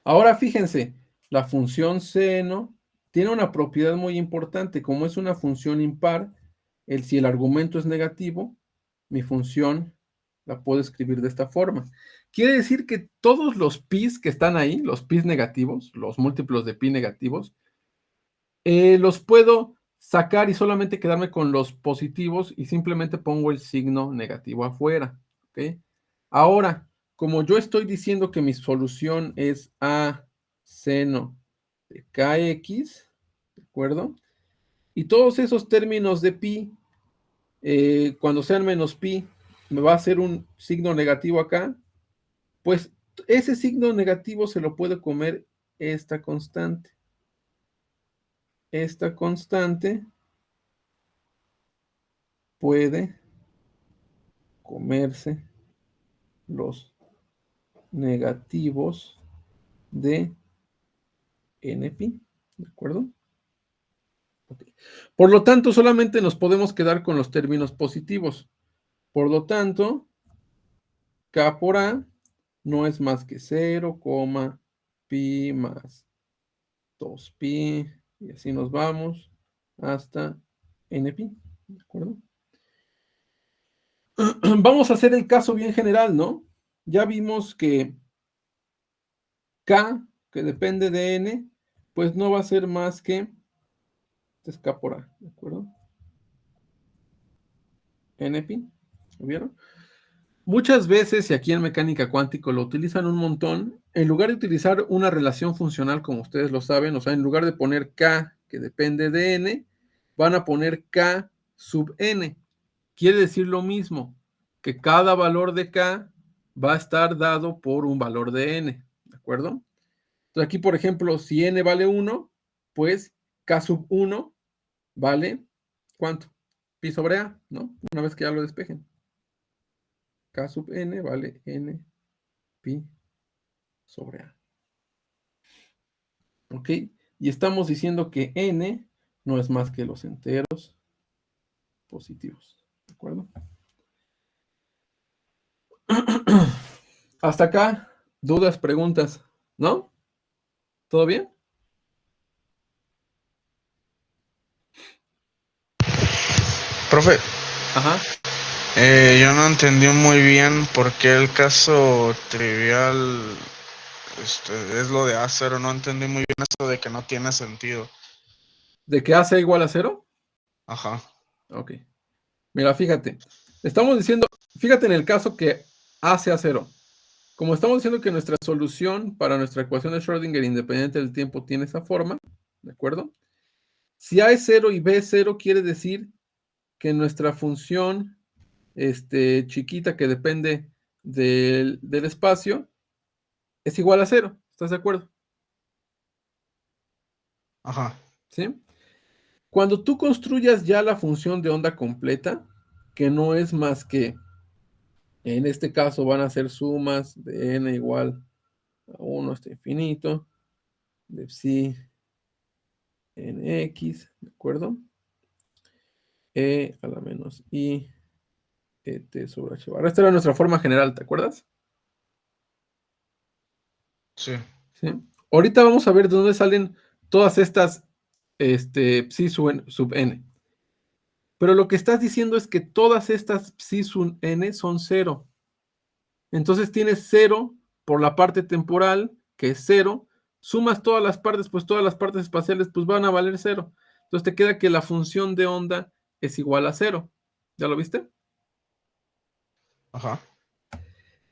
[SPEAKER 1] Ahora fíjense, la función seno tiene una propiedad muy importante. Como es una función impar, si el argumento es negativo, mi función la puedo escribir de esta forma. Quiere decir que todos los pis que están ahí, los pis negativos, los múltiplos de pi negativos, los puedo sacar y solamente quedarme con los positivos y simplemente pongo el signo negativo afuera. ¿Ok? Ahora, como yo estoy diciendo que mi solución es a seno de kx, ¿de acuerdo? Y todos esos términos de pi, cuando sean menos pi, me va a hacer un signo negativo acá, pues ese signo negativo se lo puede comer esta constante. Esta constante puede comerse los negativos de NP, ¿de acuerdo? Okay. Por lo tanto, solamente nos podemos quedar con los términos positivos. Por lo tanto, K por A no es más que 0, pi más 2pi, y así nos vamos hasta NP, ¿de acuerdo? Vamos a hacer el caso bien general, ¿no? Ya vimos que K, que depende de N, pues no va a ser más que K por A, ¿de acuerdo? NP, ¿lo vieron? Muchas veces, y aquí en mecánica cuántica lo utilizan un montón, en lugar de utilizar una relación funcional, como ustedes lo saben, o sea, en lugar de poner K, que depende de N, van a poner K sub N. Quiere decir lo mismo, que cada valor de K va a estar dado por un valor de N, ¿de acuerdo? Entonces aquí, por ejemplo, si N vale 1, pues K sub 1 vale, ¿cuánto? Pi sobre A, ¿no? Una vez que ya lo despejen. K sub N vale N pi sobre A. ¿Ok? Y estamos diciendo que N no es más que los enteros positivos. ¿De acuerdo? Hasta acá, dudas, preguntas, ¿no? ¿Todo bien?
[SPEAKER 2] Profe,
[SPEAKER 1] Ajá.
[SPEAKER 2] yo no entendí muy bien por qué el caso trivial es lo de A0. No entendí muy bien eso de que no tiene sentido.
[SPEAKER 1] ¿De que A sea igual a 0?
[SPEAKER 2] Ajá.
[SPEAKER 1] Ok. Mira, fíjate. Estamos diciendo, fíjate en el caso que A sea 0. Como estamos diciendo que nuestra solución para nuestra ecuación de Schrödinger independiente del tiempo tiene esa forma, ¿de acuerdo? Si A es 0 y B es 0, quiere decir que nuestra función chiquita que depende del espacio es igual a 0. ¿Estás de acuerdo?
[SPEAKER 2] Ajá.
[SPEAKER 1] ¿Sí? Cuando tú construyas ya la función de onda completa, que no es más que, en este caso van a ser sumas de n igual a 1 hasta infinito, de psi nx, ¿de acuerdo? E a la menos i et sobre h barra. Esta era nuestra forma general, ¿te acuerdas?
[SPEAKER 2] Sí.
[SPEAKER 1] ¿Sí? Ahorita vamos a ver de dónde salen todas estas psi sub n. Pero lo que estás diciendo es que todas estas psi sub n son 0. Entonces tienes 0 por la parte temporal, que es 0. Sumas todas las partes, pues todas las partes espaciales pues van a valer 0. Entonces te queda que la función de onda es igual a 0. ¿Ya lo viste?
[SPEAKER 2] Ajá.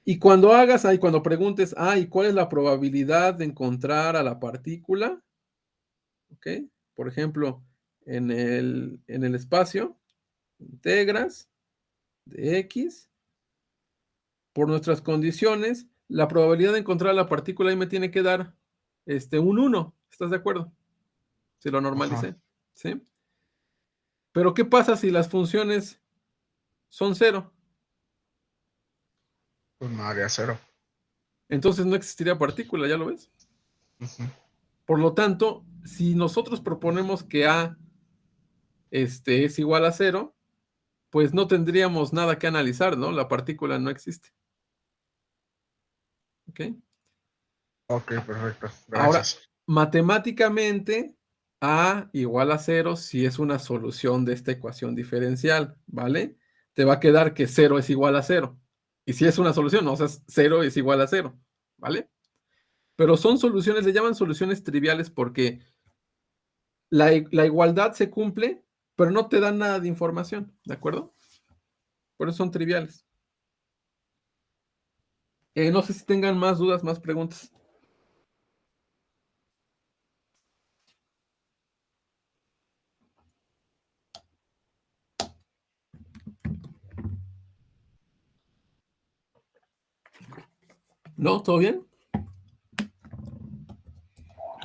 [SPEAKER 1] Y cuando hagas, cuando preguntes, ¿y cuál es la probabilidad de encontrar a la partícula? ¿Ok? Por ejemplo, en el espacio, integras de x por nuestras condiciones, la probabilidad de encontrar la partícula ahí me tiene que dar un 1. ¿Estás de acuerdo? Si lo
[SPEAKER 2] Ajá.
[SPEAKER 1] normalicé. ¿Sí? Pero ¿qué pasa si las funciones son 0?
[SPEAKER 2] Pues me daría 0.
[SPEAKER 1] Entonces no existiría partícula, ¿ya lo ves?
[SPEAKER 2] Ujú.
[SPEAKER 1] Por lo tanto, si nosotros proponemos que A es igual a 0, pues no tendríamos nada que analizar, ¿no? La partícula no existe. ¿Ok?
[SPEAKER 2] Ok, perfecto.
[SPEAKER 1] Ahora,
[SPEAKER 2] Gracias.
[SPEAKER 1] matemáticamente, A igual a 0 si es una solución de esta ecuación diferencial, ¿vale? Te va a quedar que 0 es igual a 0. Y si es una solución, o sea, 0 es igual a 0, ¿vale? Pero son soluciones, le llaman soluciones triviales porque la igualdad se cumple, pero no te dan nada de información, ¿de acuerdo? Por eso son triviales. No sé si tengan más dudas, más preguntas. ¿No? ¿Todo bien?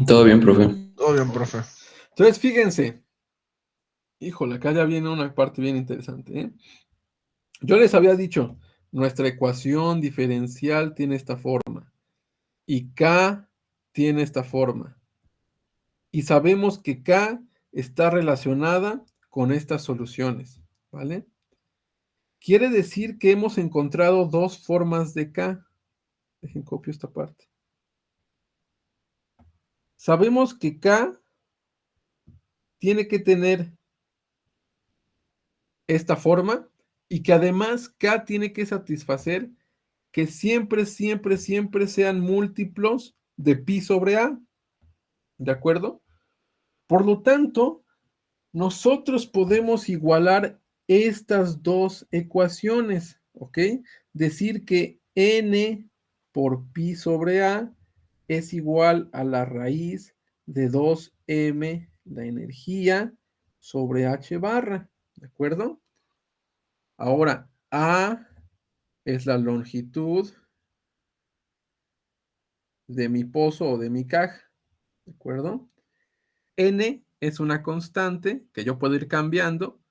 [SPEAKER 3] Todo bien, profe.
[SPEAKER 2] Todo bien, profe.
[SPEAKER 1] Entonces, fíjense. Híjole, acá ya viene una parte bien interesante, ¿eh? Yo les había dicho, nuestra ecuación diferencial tiene esta forma y K tiene esta forma. Y sabemos que K está relacionada con estas soluciones, ¿vale? Quiere decir que hemos encontrado dos formas de K. Dejen copio esta parte. Sabemos que K tiene que tener esta forma y que además K tiene que satisfacer que siempre, siempre, siempre sean múltiplos de pi sobre A. ¿De acuerdo? Por lo tanto, nosotros podemos igualar estas dos ecuaciones, ¿ok? Decir que n por pi sobre A es igual a la raíz de 2m, la energía, sobre h barra, ¿de acuerdo? Ahora, A es la longitud de mi pozo o de mi caja, ¿de acuerdo? N es una constante que yo puedo ir cambiando,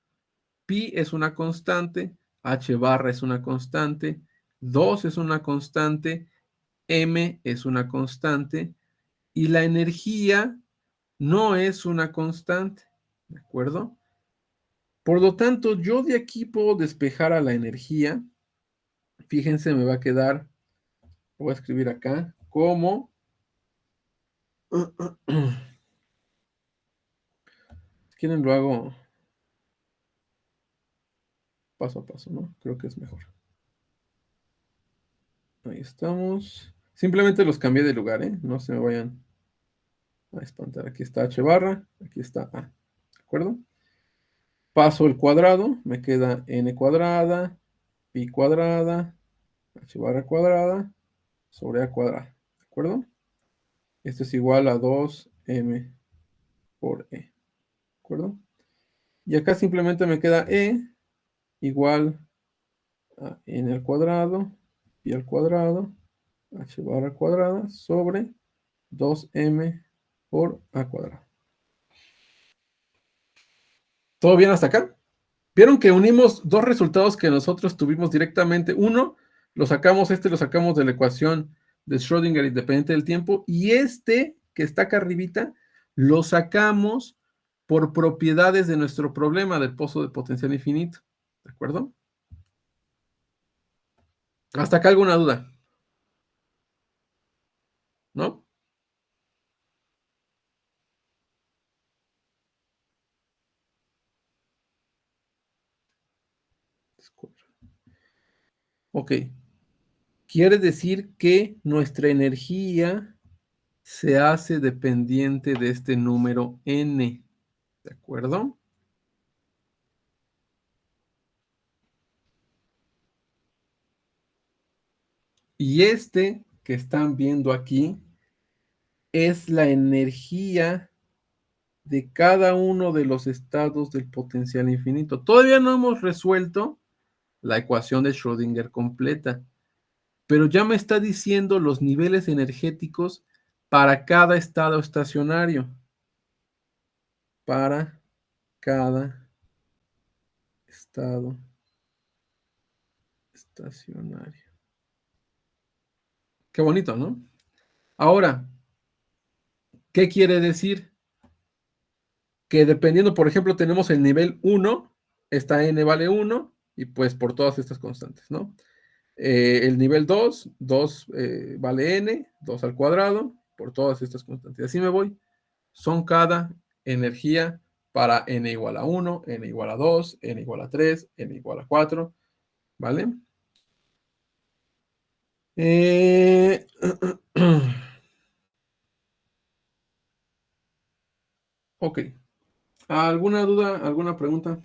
[SPEAKER 1] pi es una constante, h barra es una constante, 2 es una constante, m es una constante y la energía no es una constante, ¿de acuerdo? Por lo tanto, yo de aquí puedo despejar a la energía. Fíjense, me va a quedar, voy a escribir acá, como si quieren lo hago paso a paso, ¿no? Creo que es mejor. Ahí estamos. Simplemente los cambié de lugar, ¿eh? No se me vayan a espantar. Aquí está h barra, aquí está a. ¿De acuerdo? Paso el cuadrado, me queda n cuadrada, pi cuadrada, h barra cuadrada, sobre a cuadrada. ¿De acuerdo? Esto es igual a 2m por e. ¿De acuerdo? Y acá simplemente me queda e igual a n al cuadrado, pi al cuadrado, h barra cuadrada sobre 2m por a cuadrado. ¿Todo bien hasta acá? ¿Vieron que unimos dos resultados que nosotros tuvimos directamente? Uno, lo sacamos de la ecuación de Schrödinger independiente del tiempo, y este que está acá arribita, lo sacamos por propiedades de nuestro problema del pozo de potencial infinito. ¿De acuerdo? ¿Hasta acá alguna duda? ¿No? Ok. Quiere decir que nuestra energía se hace dependiente de este número n. ¿De acuerdo? Y este que están viendo aquí es la energía de cada uno de los estados del potencial infinito. Todavía no hemos resuelto la ecuación de Schrödinger completa, pero ya me está diciendo los niveles energéticos para cada estado estacionario. Para cada estado estacionario. Qué bonito, ¿no? Ahora, ¿qué quiere decir? Que dependiendo, por ejemplo, tenemos el nivel 1, esta n vale 1, y pues por todas estas constantes, ¿no? El nivel 2, 2 vale n, 2 al cuadrado, por todas estas constantes. Así me voy. Son cada energía para n igual a 1, n igual a 2, n igual a 3, n igual a 4, ¿vale? Ok. ¿Alguna duda, alguna pregunta?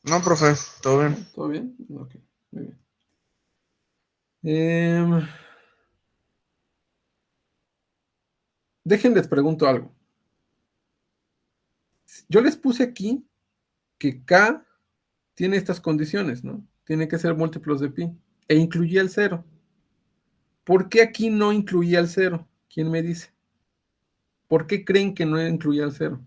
[SPEAKER 2] No, profe, todo
[SPEAKER 1] ¿No?
[SPEAKER 2] bien.
[SPEAKER 1] ¿Todo bien? Ok, muy bien. Em, Déjenles pregunto algo. Yo les puse aquí que K tiene estas condiciones, ¿no? Tiene que ser múltiplos de pi. E incluía el cero. ¿Por qué aquí no incluía el cero? ¿Quién me dice? ¿Por qué creen que no incluía el cero?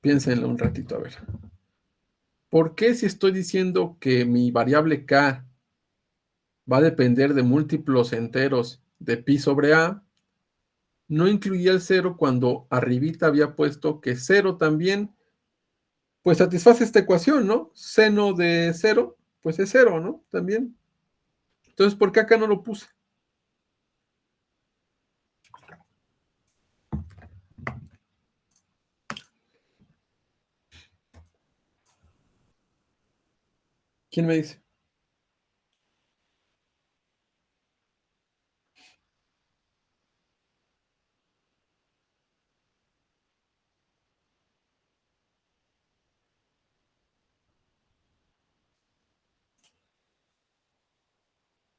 [SPEAKER 1] Piénsenlo un ratito, a ver. ¿Por qué si estoy diciendo que mi variable K va a depender de múltiplos enteros de pi sobre A, no incluía el cero cuando arribita había puesto que cero también, pues satisface esta ecuación, ¿no? Seno de cero, pues es cero, ¿no? También. Entonces, ¿por qué acá no lo puse? ¿Quién me dice?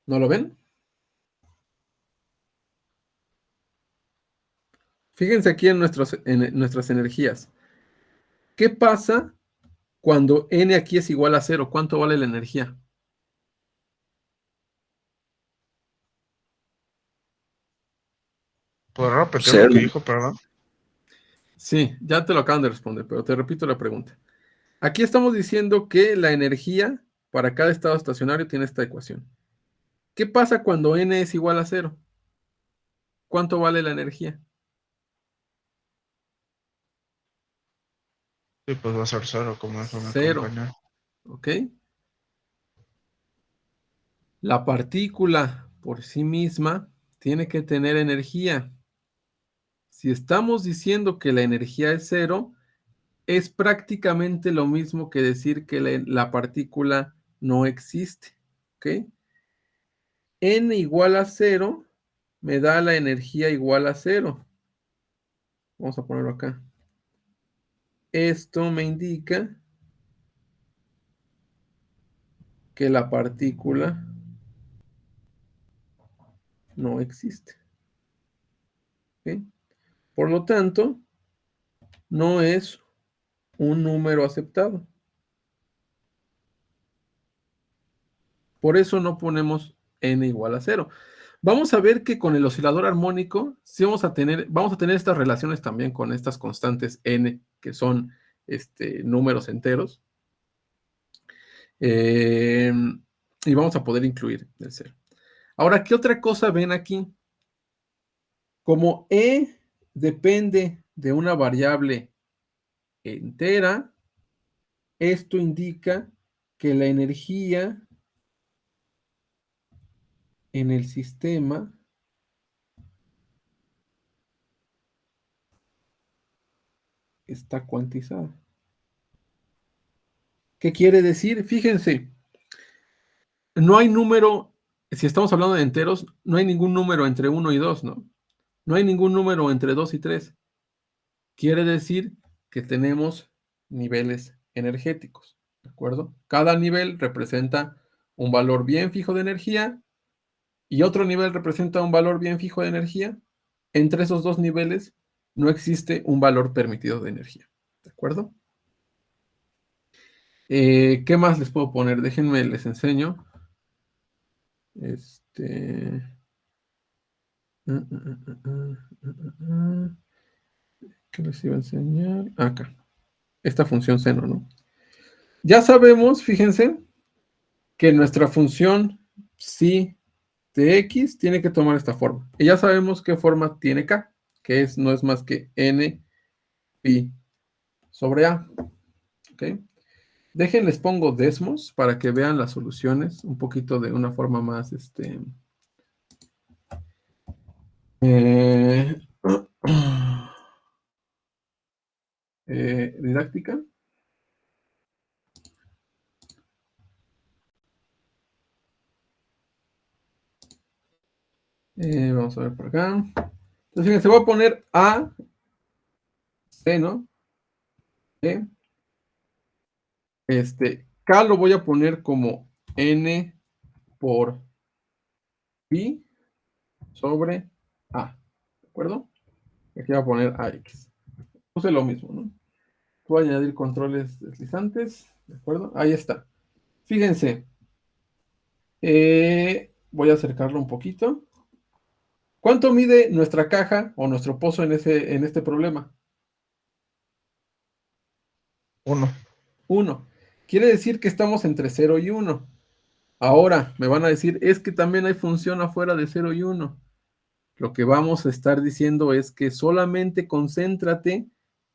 [SPEAKER 1] ¿No lo ven? Fíjense aquí en nuestras energías. ¿Qué pasa cuando n aquí es igual a cero? ¿Cuánto vale la energía?
[SPEAKER 2] ¿Puedo repetir lo
[SPEAKER 3] Cero.
[SPEAKER 2] que dijo, perdón?
[SPEAKER 1] Sí, ya te lo acaban de responder, pero te repito la pregunta. Aquí estamos diciendo que la energía para cada estado estacionario tiene esta ecuación. ¿Qué pasa cuando n es igual a cero? ¿Cuánto vale la energía?
[SPEAKER 2] Sí, pues va a ser cero, como dijo mi
[SPEAKER 1] Cero,
[SPEAKER 2] compañero.
[SPEAKER 1] ¿ok? La partícula por sí misma tiene que tener energía. Si estamos diciendo que la energía es cero, es prácticamente lo mismo que decir que la partícula no existe, ¿ok? N igual a cero me da la energía igual a cero. Vamos a ponerlo acá. Esto me indica que la partícula no existe. ¿ok? Por lo tanto, no es un número aceptado. Por eso no ponemos n igual a 0. Vamos a ver que con el oscilador armónico sí vamos a tener estas relaciones también con estas constantes n, que son números enteros. Y vamos a poder incluir el 0. Ahora, ¿qué otra cosa ven aquí? Como e depende de una variable entera, esto indica que la energía en el sistema está cuantizada. ¿Qué quiere decir? Fíjense, no hay número, si estamos hablando de enteros, no hay ningún número entre 1 y 2, ¿no? No hay ningún número entre 2 y 3. Quiere decir que tenemos niveles energéticos, ¿de acuerdo? Cada nivel representa un valor bien fijo de energía y otro nivel representa un valor bien fijo de energía. Entre esos dos niveles no existe un valor permitido de energía, ¿de acuerdo? ¿Qué más les puedo poner? Déjenme, les enseño. ¿Qué les iba a enseñar? Acá. Esta función seno, ¿no? Ya sabemos, fíjense, que nuestra función psi de x tiene que tomar esta forma. Y ya sabemos qué forma tiene k, que no es más que n pi sobre a. ¿Ok? Déjenles pongo Desmos para que vean las soluciones un poquito de una forma más didáctica. Vamos a ver por acá. Entonces, fíjense, voy a poner A, seno, K lo voy a poner como N por pi sobre A, ¿de acuerdo? Aquí voy a poner AX. Puse lo mismo, ¿no? Voy a añadir controles deslizantes, ¿de acuerdo? Ahí está. Fíjense, voy a acercarlo un poquito. ¿Cuánto mide nuestra caja o nuestro pozo en este problema?
[SPEAKER 2] 1.
[SPEAKER 1] 1. Quiere decir que estamos entre 0 y 1. Ahora me van a decir, es que también hay función afuera de 0 y 1. Lo que vamos a estar diciendo es que solamente concéntrate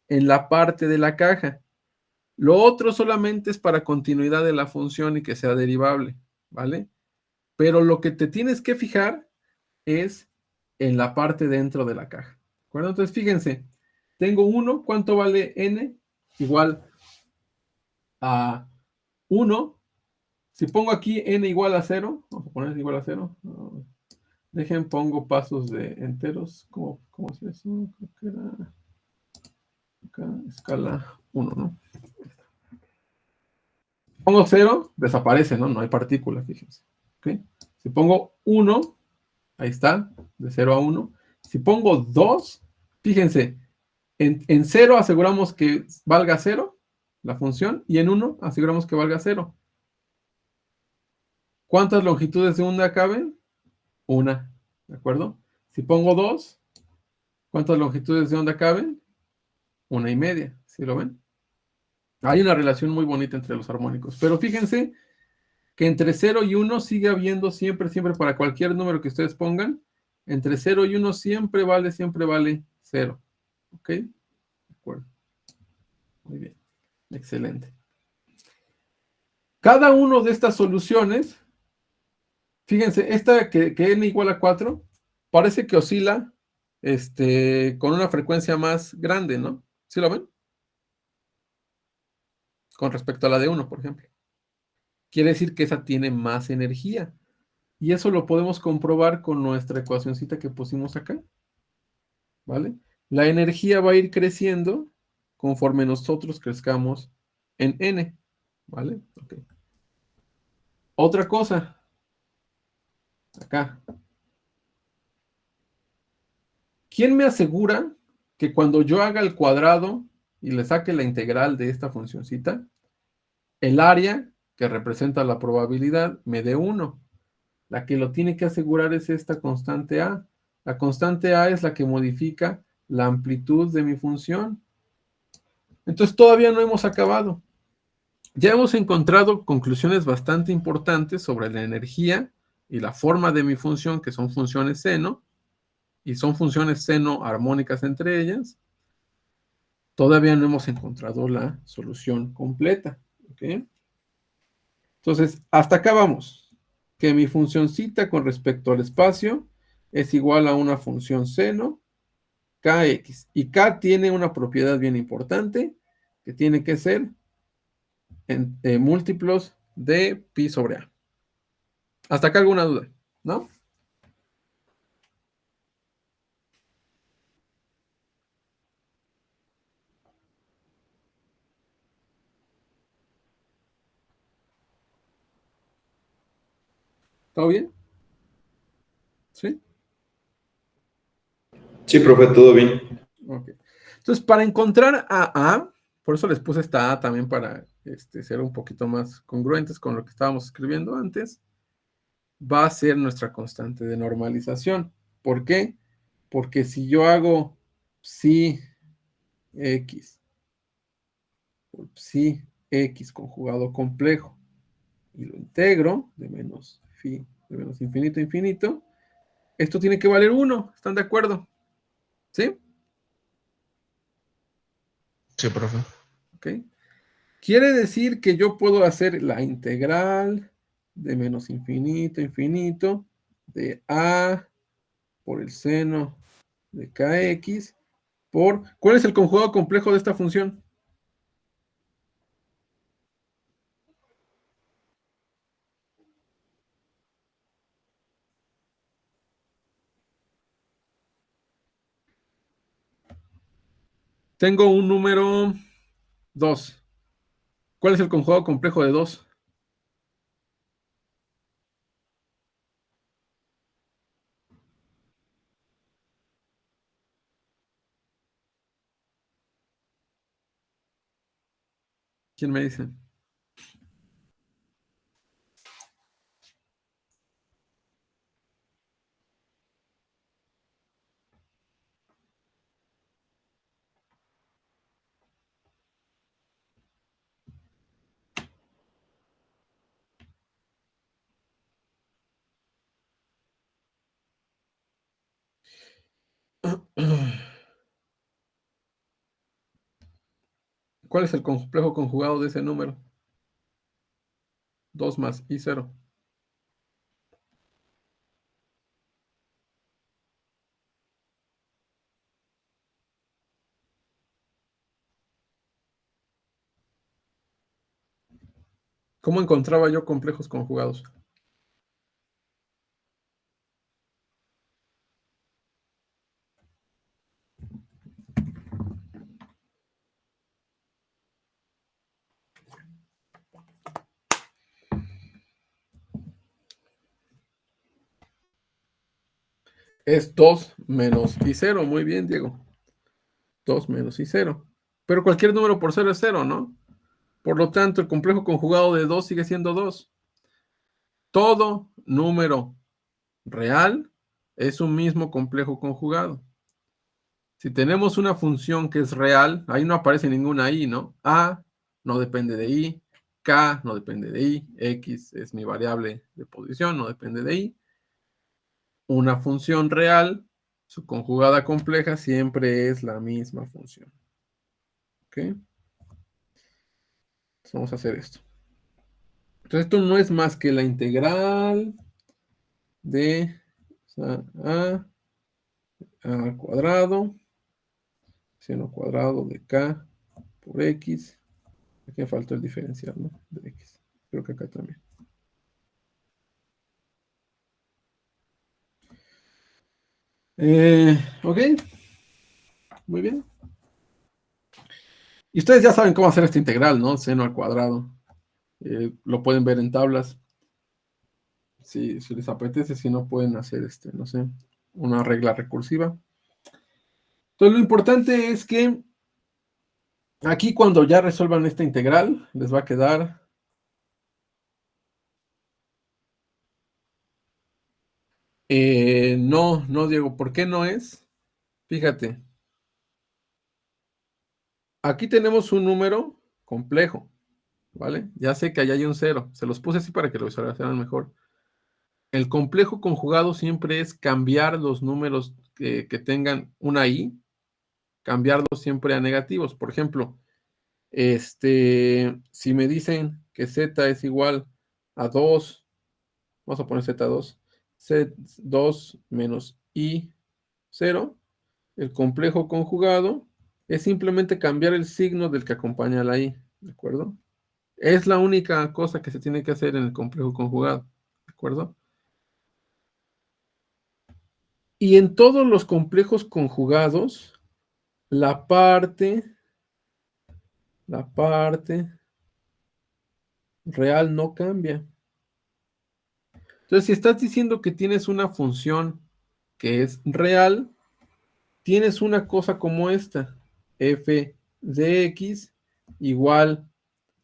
[SPEAKER 1] en la parte de la caja. Lo otro solamente es para continuidad de la función y que sea derivable, ¿vale? Pero lo que te tienes que fijar es en la parte dentro de la caja. ¿De acuerdo? Entonces, fíjense, tengo 1, ¿cuánto vale n? Igual a 1. Si pongo aquí n igual a 0, vamos a poner igual a 0. Dejen, pongo pasos de enteros. ¿Cómo es eso? Creo que era acá, escala 1, ¿no? Pongo 0, desaparece, ¿no? No hay partícula, fíjense. ¿Okay? Si pongo 1, ahí está, de 0 a 1. Si pongo 2, fíjense, en 0 aseguramos que valga 0 la función y en 1 aseguramos que valga 0. ¿Cuántas longitudes de onda caben? Una, ¿de acuerdo? Si pongo 2, ¿cuántas longitudes de onda caben? 1,5, ¿sí lo ven? Hay una relación muy bonita entre los armónicos, pero fíjense que entre 0 y 1 sigue habiendo siempre para cualquier número que ustedes pongan, entre 0 y 1 siempre vale 0. ¿Ok? De acuerdo. Muy bien. Excelente. Cada una de estas soluciones, fíjense, esta que n igual a 4, parece que oscila con una frecuencia más grande, ¿no? ¿Sí lo ven? Con respecto a la de 1, por ejemplo. Quiere decir que esa tiene más energía. Y eso lo podemos comprobar con nuestra ecuacioncita que pusimos acá. ¿Vale? La energía va a ir creciendo conforme nosotros crezcamos en n. ¿Vale? Ok. Otra cosa. Acá. ¿Quién me asegura que cuando yo haga el cuadrado y le saque la integral de esta funcioncita, el área que representa la probabilidad me dé 1? La que lo tiene que asegurar es esta constante A. La constante A es la que modifica la amplitud de mi función. Entonces todavía no hemos acabado. Ya hemos encontrado conclusiones bastante importantes sobre la energía y la forma de mi función, que son funciones seno, y son funciones seno armónicas entre ellas. Todavía no hemos encontrado la solución completa. ¿Okay? Entonces, hasta acá vamos. Que mi funcioncita con respecto al espacio es igual a una función seno kx. Y k tiene una propiedad bien importante, que tiene que ser en múltiplos de pi sobre a. Hasta acá alguna duda, ¿no? ¿Todo bien? ¿Sí?
[SPEAKER 3] Sí, profe, todo bien.
[SPEAKER 1] Ok. Entonces, para encontrar a, por eso les puse esta a también para ser un poquito más congruentes con lo que estábamos escribiendo antes, va a ser nuestra constante de normalización. ¿Por qué? Porque si yo hago psi x por psi x conjugado complejo y lo integro de menos phi, de menos infinito a infinito, esto tiene que valer 1. ¿Están de acuerdo? ¿Sí?
[SPEAKER 2] Sí, profe.
[SPEAKER 1] Ok. Quiere decir que yo puedo hacer la integral de menos infinito a infinito de a por el seno de kx por... ¿Cuál es el conjugado complejo de esta función? Tengo un número 2. ¿Cuál es el conjugado complejo de 2? ¿Quién me dice? ¿Cuál es el complejo conjugado de ese número? 2 más y 0. ¿Cómo encontraba yo complejos conjugados? Es 2 menos y 0. Muy bien, Diego. 2 menos y 0. Pero cualquier número por 0 es 0, ¿no? Por lo tanto, el complejo conjugado de 2 sigue siendo 2. Todo número real es un mismo complejo conjugado. Si tenemos una función que es real, ahí no aparece ninguna i, ¿no? A no depende de i, k no depende de i, x es mi variable de posición, no depende de i. Una función real, su conjugada compleja siempre es la misma función. ¿Ok? Entonces vamos a hacer esto. Entonces esto no es más que la integral de a al cuadrado, seno cuadrado de k por x. Aquí me falta el diferencial, ¿no? De x. Creo que acá también. Ok. Muy bien. Y ustedes ya saben cómo hacer esta integral, ¿no? Seno al cuadrado. Lo pueden ver en tablas. Si les apetece, si no pueden hacer, no sé, una regla recursiva. Entonces, lo importante es que aquí cuando ya resuelvan esta integral, les va a quedar no, Diego, ¿por qué no es? Fíjate, aquí tenemos un número complejo, ¿vale? Ya sé que allá hay un 0, se los puse así para que lo visualizaran mejor. El complejo conjugado siempre es cambiar los números que tengan una i, cambiarlos siempre a negativos. Por ejemplo, si me dicen que z es igual a 2, vamos a poner z2, z2 menos i0, el complejo conjugado es simplemente cambiar el signo del que acompaña a la i, ¿de acuerdo? Es la única cosa que se tiene que hacer en el complejo conjugado, ¿de acuerdo? Y en todos los complejos conjugados, la parte real no cambia. Entonces, si estás diciendo que tienes una función que es real, tienes una cosa como esta, f de x igual,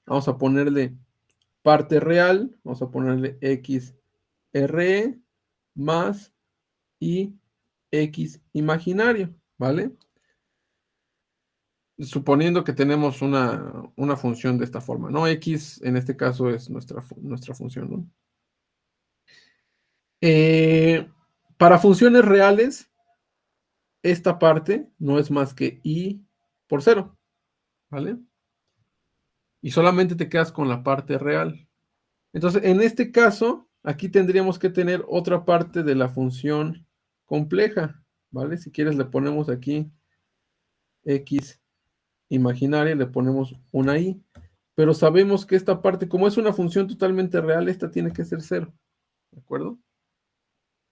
[SPEAKER 1] vamos a ponerle parte real, vamos a ponerle x re más y x imaginario, ¿vale? Suponiendo que tenemos una función de esta forma, ¿no? X en este caso es nuestra función, ¿no? Para funciones reales, esta parte no es más que i por 0, ¿vale? Y solamente te quedas con la parte real. Entonces, en este caso, aquí tendríamos que tener otra parte de la función compleja, ¿vale? Si quieres le ponemos aquí x imaginaria, le ponemos una i, pero sabemos que esta parte, como es una función totalmente real, esta tiene que ser 0, ¿de acuerdo?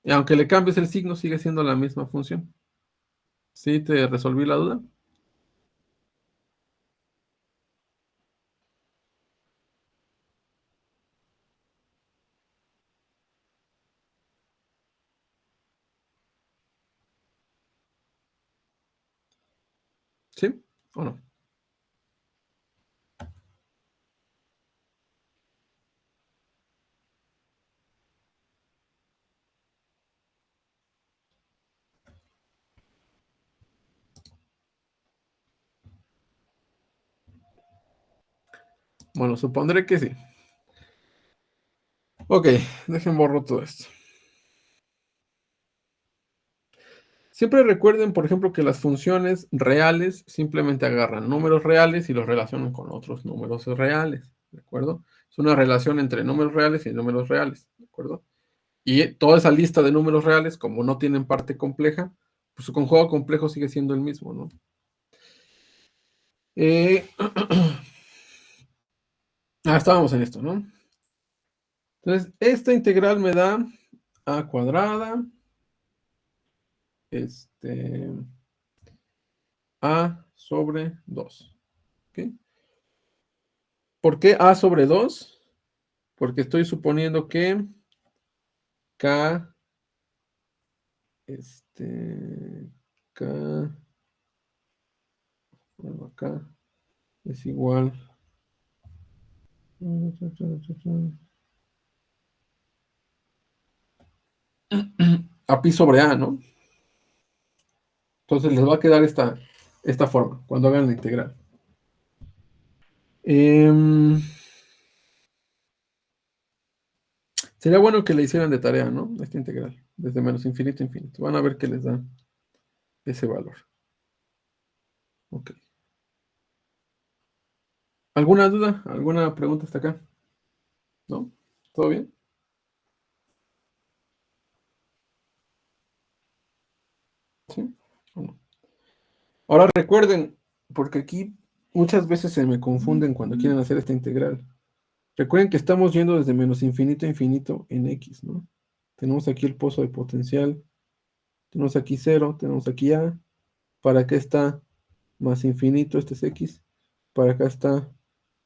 [SPEAKER 1] Y aunque le cambies el signo, sigue siendo la misma función. ¿Sí te resolví la duda? ¿Sí o no? Bueno, supondré que sí. Ok, dejen borro todo esto. Siempre recuerden, por ejemplo, que las funciones reales simplemente agarran números reales y los relacionan con otros números reales, ¿de acuerdo? Es una relación entre números reales y números reales, ¿de acuerdo? Y toda esa lista de números reales, como no tienen parte compleja, pues su conjugado complejo sigue siendo el mismo, ¿no? Estábamos en esto, ¿no? Entonces, esta integral me da a cuadrada, a sobre 2. ¿Ok? ¿Por qué a sobre 2? Porque estoy suponiendo que k, k, bueno, acá es igual a pi sobre a, ¿no? Entonces les va a quedar esta forma cuando hagan la integral. Sería bueno que le hicieran de tarea, ¿no? Esta integral, desde menos infinito a infinito. Van a ver que les da ese valor. Ok. ¿Alguna duda? ¿Alguna pregunta hasta acá? ¿No? ¿Todo bien? ¿Sí? ¿O no? Ahora recuerden, porque aquí muchas veces se me confunden cuando quieren hacer esta integral. Recuerden que estamos yendo desde menos infinito a infinito en x, ¿no? Tenemos aquí el pozo de potencial, tenemos aquí 0, tenemos aquí a, para acá está más infinito, este es x, para acá está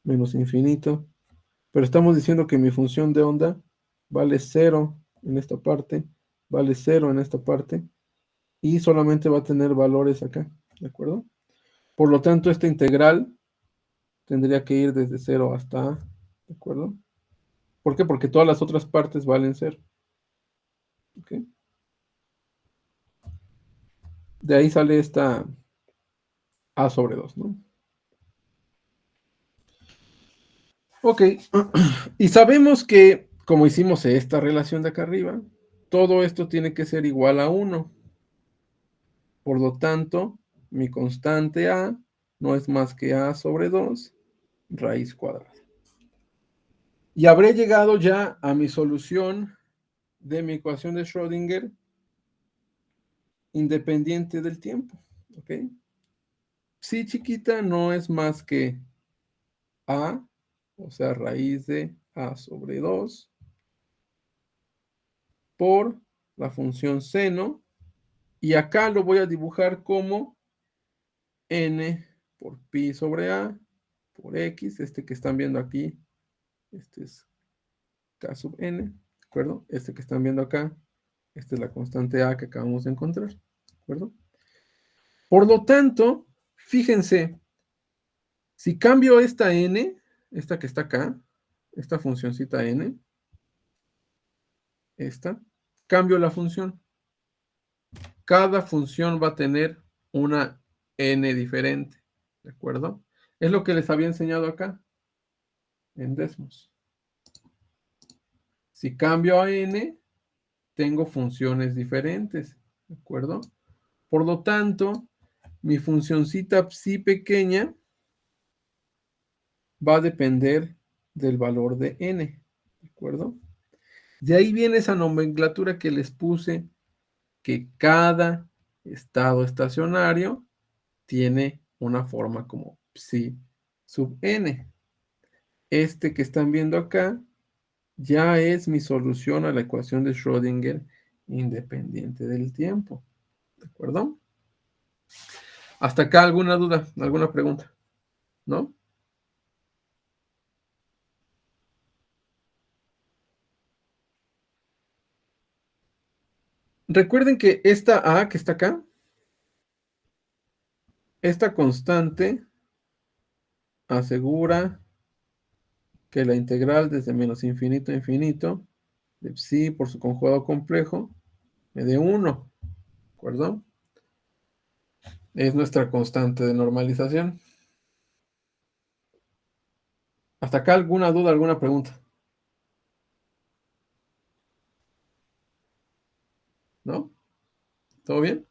[SPEAKER 1] menos infinito, pero estamos diciendo que mi función de onda vale 0 en esta parte, vale 0 en esta parte, y solamente va a tener valores acá. ¿de acuerdo? Por lo tanto, esta integral tendría que ir desde 0 hasta A, ¿de acuerdo? ¿Por qué? Porque todas las otras partes valen 0. ¿Ok? De ahí sale esta A sobre 2, ¿no? Ok, y sabemos que, como hicimos esta relación de acá arriba, todo esto tiene que ser igual a 1. Por lo tanto, mi constante A no es más que A sobre 2 raíz cuadrada. Y habré llegado ya a mi solución de mi ecuación de Schrödinger independiente del tiempo. ¿Ok? Psi chiquita no es más que A, o sea, raíz de A sobre 2 por la función seno. Y acá lo voy a dibujar como n por pi sobre a por x. Este que están viendo aquí, este es k sub n, ¿de acuerdo? Este que están viendo acá, esta es la constante a que acabamos de encontrar, ¿de acuerdo? Por lo tanto, fíjense, si cambio esta n, esta que está acá, esta funcioncita n, esta, cambio la función. Cada función va a tener una n diferente, ¿de acuerdo? Es lo que les había enseñado acá, en Desmos. Si cambio a n, tengo funciones diferentes, ¿de acuerdo? Por lo tanto, mi funcioncita psi pequeña va a depender del valor de n, ¿de acuerdo? De ahí viene esa nomenclatura que les puse, que cada estado estacionario tiene una forma como psi sub n. Este que están viendo acá ya es mi solución a la ecuación de Schrödinger independiente del tiempo. ¿De acuerdo? ¿Hasta acá alguna duda, alguna pregunta? ¿No? Recuerden que esta A que está acá, esta constante asegura que la integral desde menos infinito a infinito de psi por su conjugado complejo me dé 1, ¿de acuerdo? Es nuestra constante de normalización. ¿Hasta acá alguna duda, alguna pregunta? ¿No? ¿Todo bien?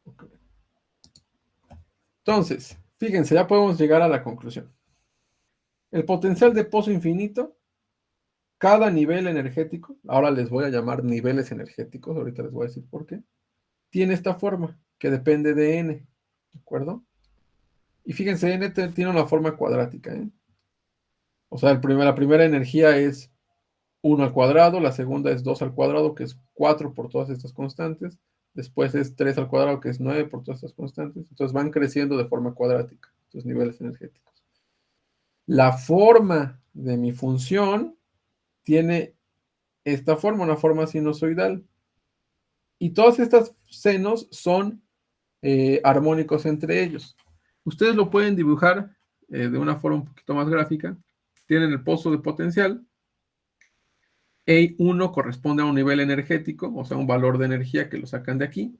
[SPEAKER 1] Okay. Entonces, fíjense, ya podemos llegar a la conclusión. El potencial de pozo infinito, cada nivel energético, ahora les voy a llamar niveles energéticos, ahorita les voy a decir por qué, tiene esta forma, que depende de n, ¿de acuerdo? Y fíjense, n tiene una forma cuadrática, ¿eh? O sea, la primera energía es 1 al cuadrado, la segunda es 2 al cuadrado, que es 4 por todas estas constantes, después es 3 al cuadrado, que es 9 por todas estas constantes, entonces van creciendo de forma cuadrática, estos niveles energéticos. La forma de mi función tiene esta forma, una forma sinusoidal, y todas estas senos son armónicos entre ellos. Ustedes lo pueden dibujar de una forma un poquito más gráfica. Tienen el pozo de potencial. E1 corresponde a un nivel energético, o sea, un valor de energía que lo sacan de aquí.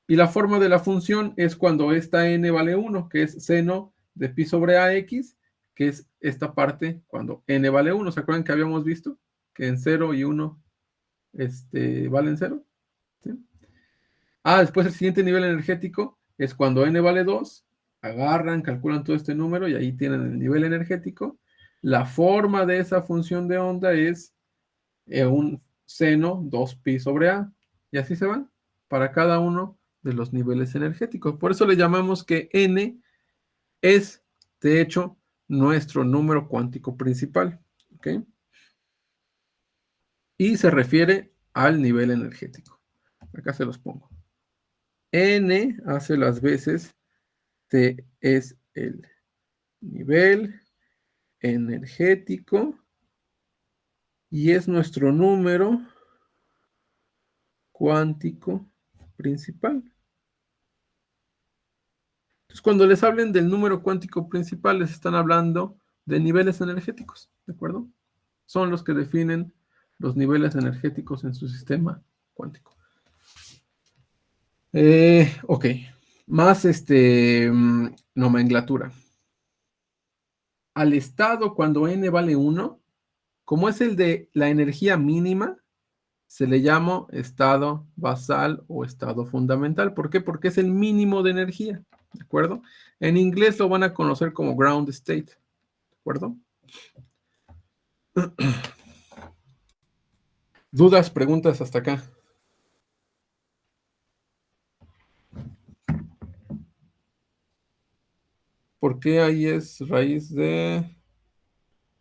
[SPEAKER 1] Y la forma de la función es cuando esta n vale 1, que es seno de pi sobre ax, que es esta parte cuando n vale 1. ¿Se acuerdan que habíamos visto? Que en 0 y 1 valen 0. ¿Sí? Después el siguiente nivel energético es cuando n vale 2. Agarran, calculan todo este número y ahí tienen el nivel energético. La forma de esa función de onda es un seno 2pi sobre a. Y así se van para cada uno de los niveles energéticos. Por eso le llamamos que n es, de hecho, nuestro número cuántico principal. ¿Ok? Y se refiere al nivel energético. Acá se los pongo. N hace las veces de es el nivel energético y es nuestro número cuántico principal. Entonces, cuando les hablen del número cuántico principal, les están hablando de niveles energéticos, ¿de acuerdo? Son los que definen los niveles energéticos en su sistema cuántico. Ok, más nomenclatura. Al estado, cuando n vale 1, como es el de la energía mínima, se le llama estado basal o estado fundamental. ¿Por qué? Porque es el mínimo de energía, ¿de acuerdo? En inglés lo van a conocer como ground state, ¿de acuerdo? ¿Dudas, preguntas hasta acá? ¿Por qué ahí es raíz de...?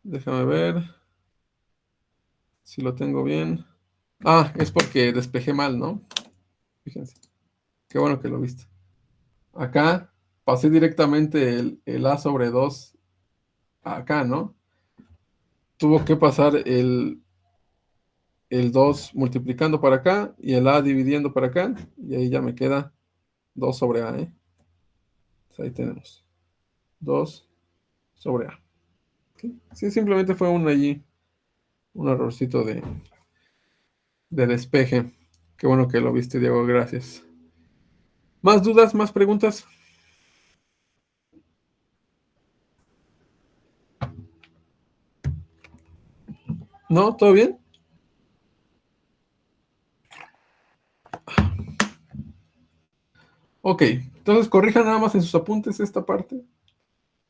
[SPEAKER 1] Déjame ver si lo tengo bien. Ah, es porque despejé mal, ¿no? Fíjense. Qué bueno que lo viste. Acá pasé directamente el A sobre 2 acá, ¿no? Tuvo que pasar el 2 multiplicando para acá y el A dividiendo para acá. Y ahí ya me queda 2 sobre A, ¿eh? Entonces ahí tenemos 2 sobre A. ¿Sí? Sí, simplemente fue un errorcito de despeje. Qué bueno que lo viste, Diego, gracias. ¿Más dudas, más preguntas? ¿No? ¿Todo bien? Ok, entonces corrijan nada más en sus apuntes esta parte.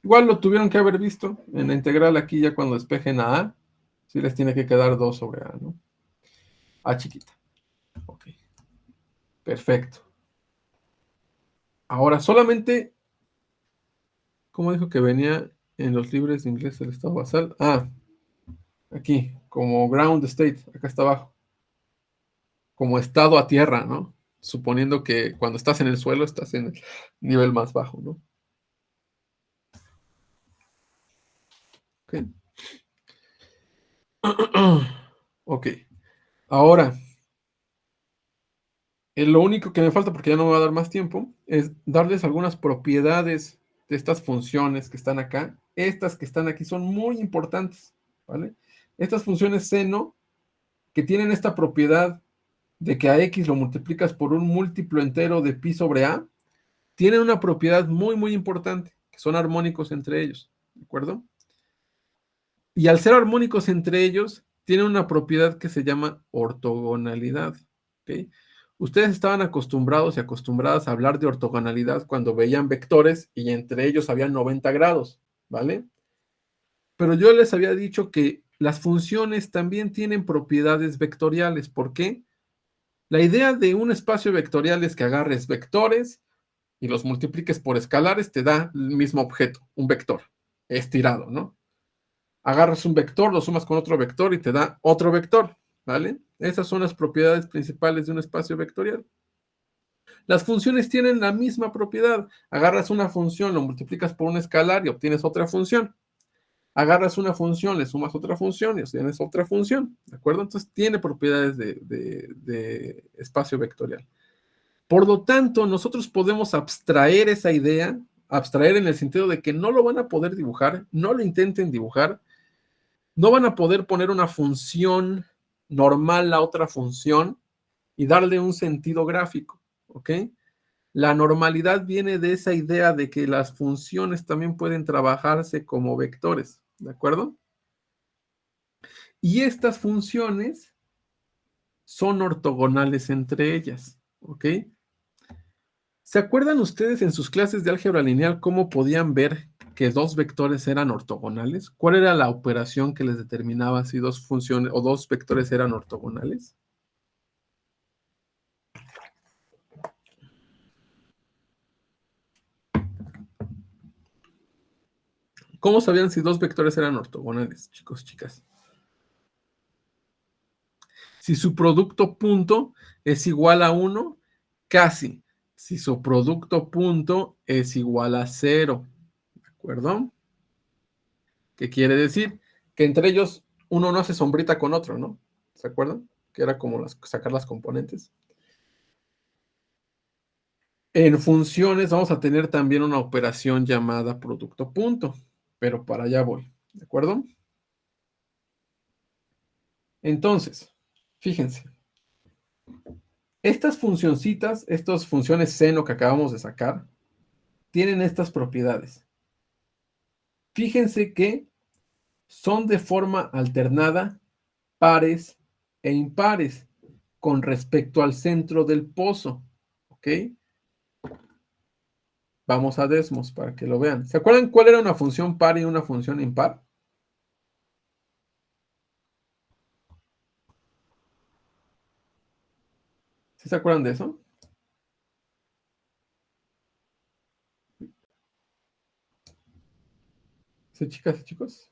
[SPEAKER 1] Igual lo tuvieron que haber visto en la integral aquí ya cuando despejen a A. Sí les tiene que quedar 2 sobre A, ¿no? A chiquita. Ok, perfecto. Ahora solamente, ¿cómo dijo que venía en los libros de inglés el estado basal? Ah, aquí, como ground state, acá está abajo. Como estado a tierra, ¿no? Suponiendo que cuando estás en el suelo estás en el nivel más bajo, ¿no? Ok. Ok. Ahora, lo único que me falta, porque ya no me va a dar más tiempo, es darles algunas propiedades de estas funciones que están acá. Estas que están aquí son muy importantes, ¿vale? Estas funciones seno que tienen esta propiedad de que a x lo multiplicas por un múltiplo entero de pi sobre a, tienen una propiedad muy, muy importante, que son armónicos entre ellos, ¿de acuerdo? Y al ser armónicos entre ellos, tienen una propiedad que se llama ortogonalidad, ¿ok? Ustedes estaban acostumbrados y acostumbradas a hablar de ortogonalidad cuando veían vectores y entre ellos había 90 grados, ¿vale? Pero yo les había dicho que las funciones también tienen propiedades vectoriales. ¿Por qué? La idea de un espacio vectorial es que agarres vectores y los multipliques por escalares, te da el mismo objeto, un vector estirado, ¿no? Agarras un vector, lo sumas con otro vector y te da otro vector, ¿vale? Esas son las propiedades principales de un espacio vectorial. Las funciones tienen la misma propiedad. Agarras una función, lo multiplicas por un escalar y obtienes otra función. Agarras una función, le sumas otra función y obtienes otra función, ¿de acuerdo? Entonces tiene propiedades de espacio vectorial. Por lo tanto, nosotros podemos abstraer esa idea, abstraer en el sentido de que no lo van a poder dibujar, no lo intenten dibujar, no van a poder poner una función normal a otra función y darle un sentido gráfico, ¿ok? La normalidad viene de esa idea de que las funciones también pueden trabajarse como vectores, ¿de acuerdo? Y estas funciones son ortogonales entre ellas, ¿ok? ¿Se acuerdan ustedes en sus clases de álgebra lineal cómo podían ver que dos vectores eran ortogonales? ¿Cuál era la operación que les determinaba si dos funciones o dos vectores eran ortogonales? ¿Cómo sabían si dos vectores eran ortogonales, chicos, chicas? Si su producto punto es igual a 1, casi. Si su producto punto es igual a 0, ¿de acuerdo? ¿Qué quiere decir? Que entre ellos uno no hace sombrita con otro, ¿no? ¿Se acuerdan? Que era como sacar las componentes. En funciones vamos a tener también una operación llamada producto punto, pero para allá voy, ¿de acuerdo? Entonces, fíjense, estas funcioncitas, estas funciones seno que acabamos de sacar, tienen estas propiedades. Fíjense que son de forma alternada, pares e impares con respecto al centro del pozo, ¿ok? Vamos a Desmos para que lo vean. ¿Se acuerdan cuál era una función par y una función impar? ¿Sí se acuerdan de eso? ¿Sí, chicas y chicos?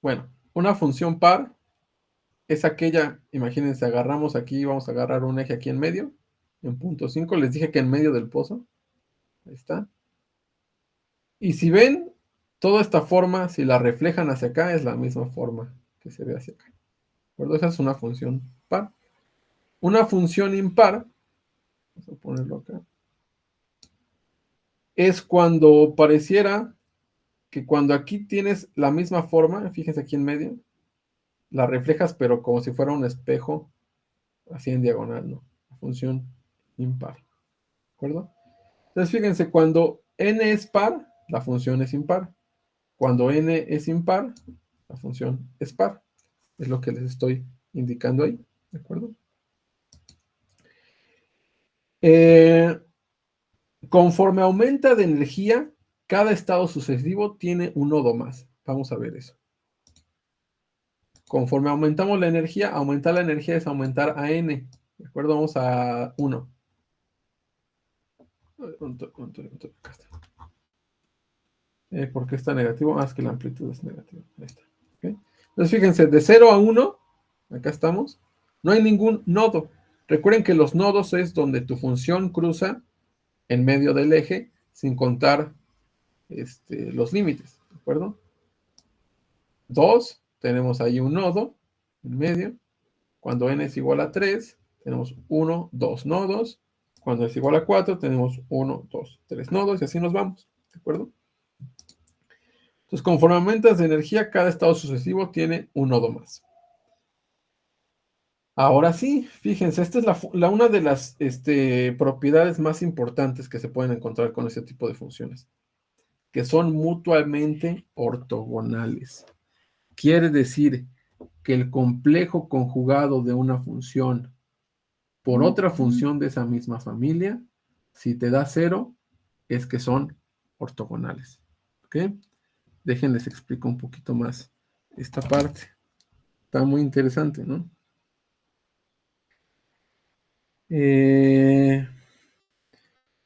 [SPEAKER 1] Bueno, una función par es aquella, imagínense, agarramos aquí, vamos a agarrar un eje aquí en medio, en punto 5, les dije que en medio del pozo, ahí está. Y si ven, toda esta forma, si la reflejan hacia acá, es la misma forma que se ve hacia acá. ¿De acuerdo? Esa es una función par. Una función impar, vamos a ponerlo acá, es cuando pareciera que cuando aquí tienes la misma forma, fíjense aquí en medio, la reflejas, pero como si fuera un espejo, así en diagonal, ¿no? Función impar, ¿de acuerdo? Entonces, fíjense, cuando n es par, la función es impar. Cuando n es impar, la función es par. Es lo que les estoy indicando ahí, ¿de acuerdo? Conforme aumenta de energía, cada estado sucesivo tiene un nodo más. Vamos a ver eso. Conforme aumentamos la energía, aumentar la energía es aumentar a n. ¿De acuerdo? Vamos a 1. Acá está. ¿Por qué está negativo? Ah, es que la amplitud es negativa. Ahí está. ¿Okay? Entonces, fíjense, de 0 a 1, acá estamos, no hay ningún nodo. Recuerden que los nodos es donde tu función cruza en medio del eje sin contar los límites, ¿de acuerdo? 2, tenemos ahí un nodo en medio. Cuando n es igual a 3, tenemos 1, 2 nodos. Cuando es igual a 4, tenemos 1, 2, 3 nodos y así nos vamos, ¿de acuerdo? Entonces, conforme aumentas de energía, cada estado sucesivo tiene un nodo más. Ahora sí, fíjense, esta es una de las propiedades más importantes que se pueden encontrar con este tipo de funciones, que son mutuamente ortogonales. Quiere decir que el complejo conjugado de una función por otra función de esa misma familia, si te da 0, es que son ortogonales. ¿Ok? Déjenles explico un poquito más esta parte. Está muy interesante, ¿no?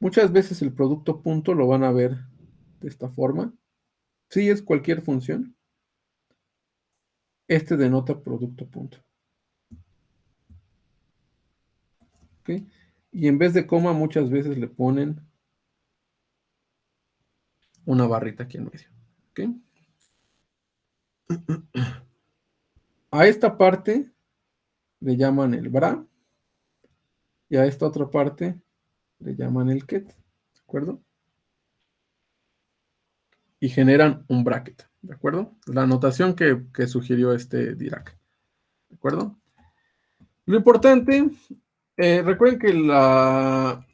[SPEAKER 1] Muchas veces el producto punto lo van a ver de esta forma. Si es cualquier función, este denota producto punto. ¿Ok? Y en vez de coma, muchas veces le ponen una barrita aquí en medio. ¿Ok? A esta parte le llaman el bra y a esta otra parte le llaman el ket, ¿de acuerdo? Y generan un bracket, ¿de acuerdo? La notación que sugirió Dirac, ¿de acuerdo? Lo importante, recuerden que la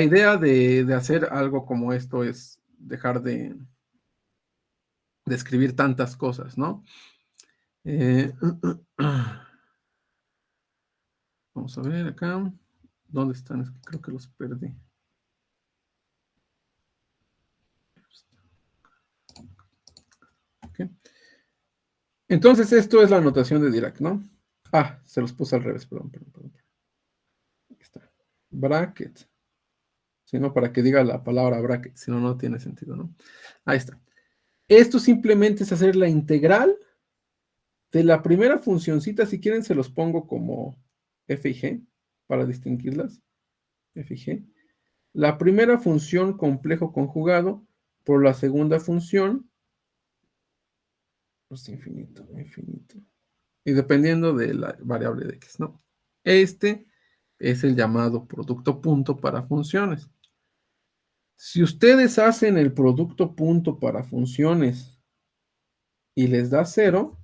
[SPEAKER 1] idea de hacer algo como esto es dejar de escribir tantas cosas, ¿no? Vamos a ver acá. ¿Dónde están? Es que creo que los perdí. Okay. Entonces, esto es la notación de Dirac, ¿no? Ah, se los puse al revés, perdón. Aquí está. Bracket. Sino para que diga la palabra bracket, si no, no tiene sentido, ¿no? Ahí está. Esto simplemente es hacer la integral de la primera funcioncita. Si quieren, se los pongo como f y g para distinguirlas. F y g. La primera función complejo conjugado por la segunda función. Pues infinito. y dependiendo de la variable de x, ¿no? Este es el llamado producto punto para funciones. Si ustedes hacen el producto punto para funciones y les da 0,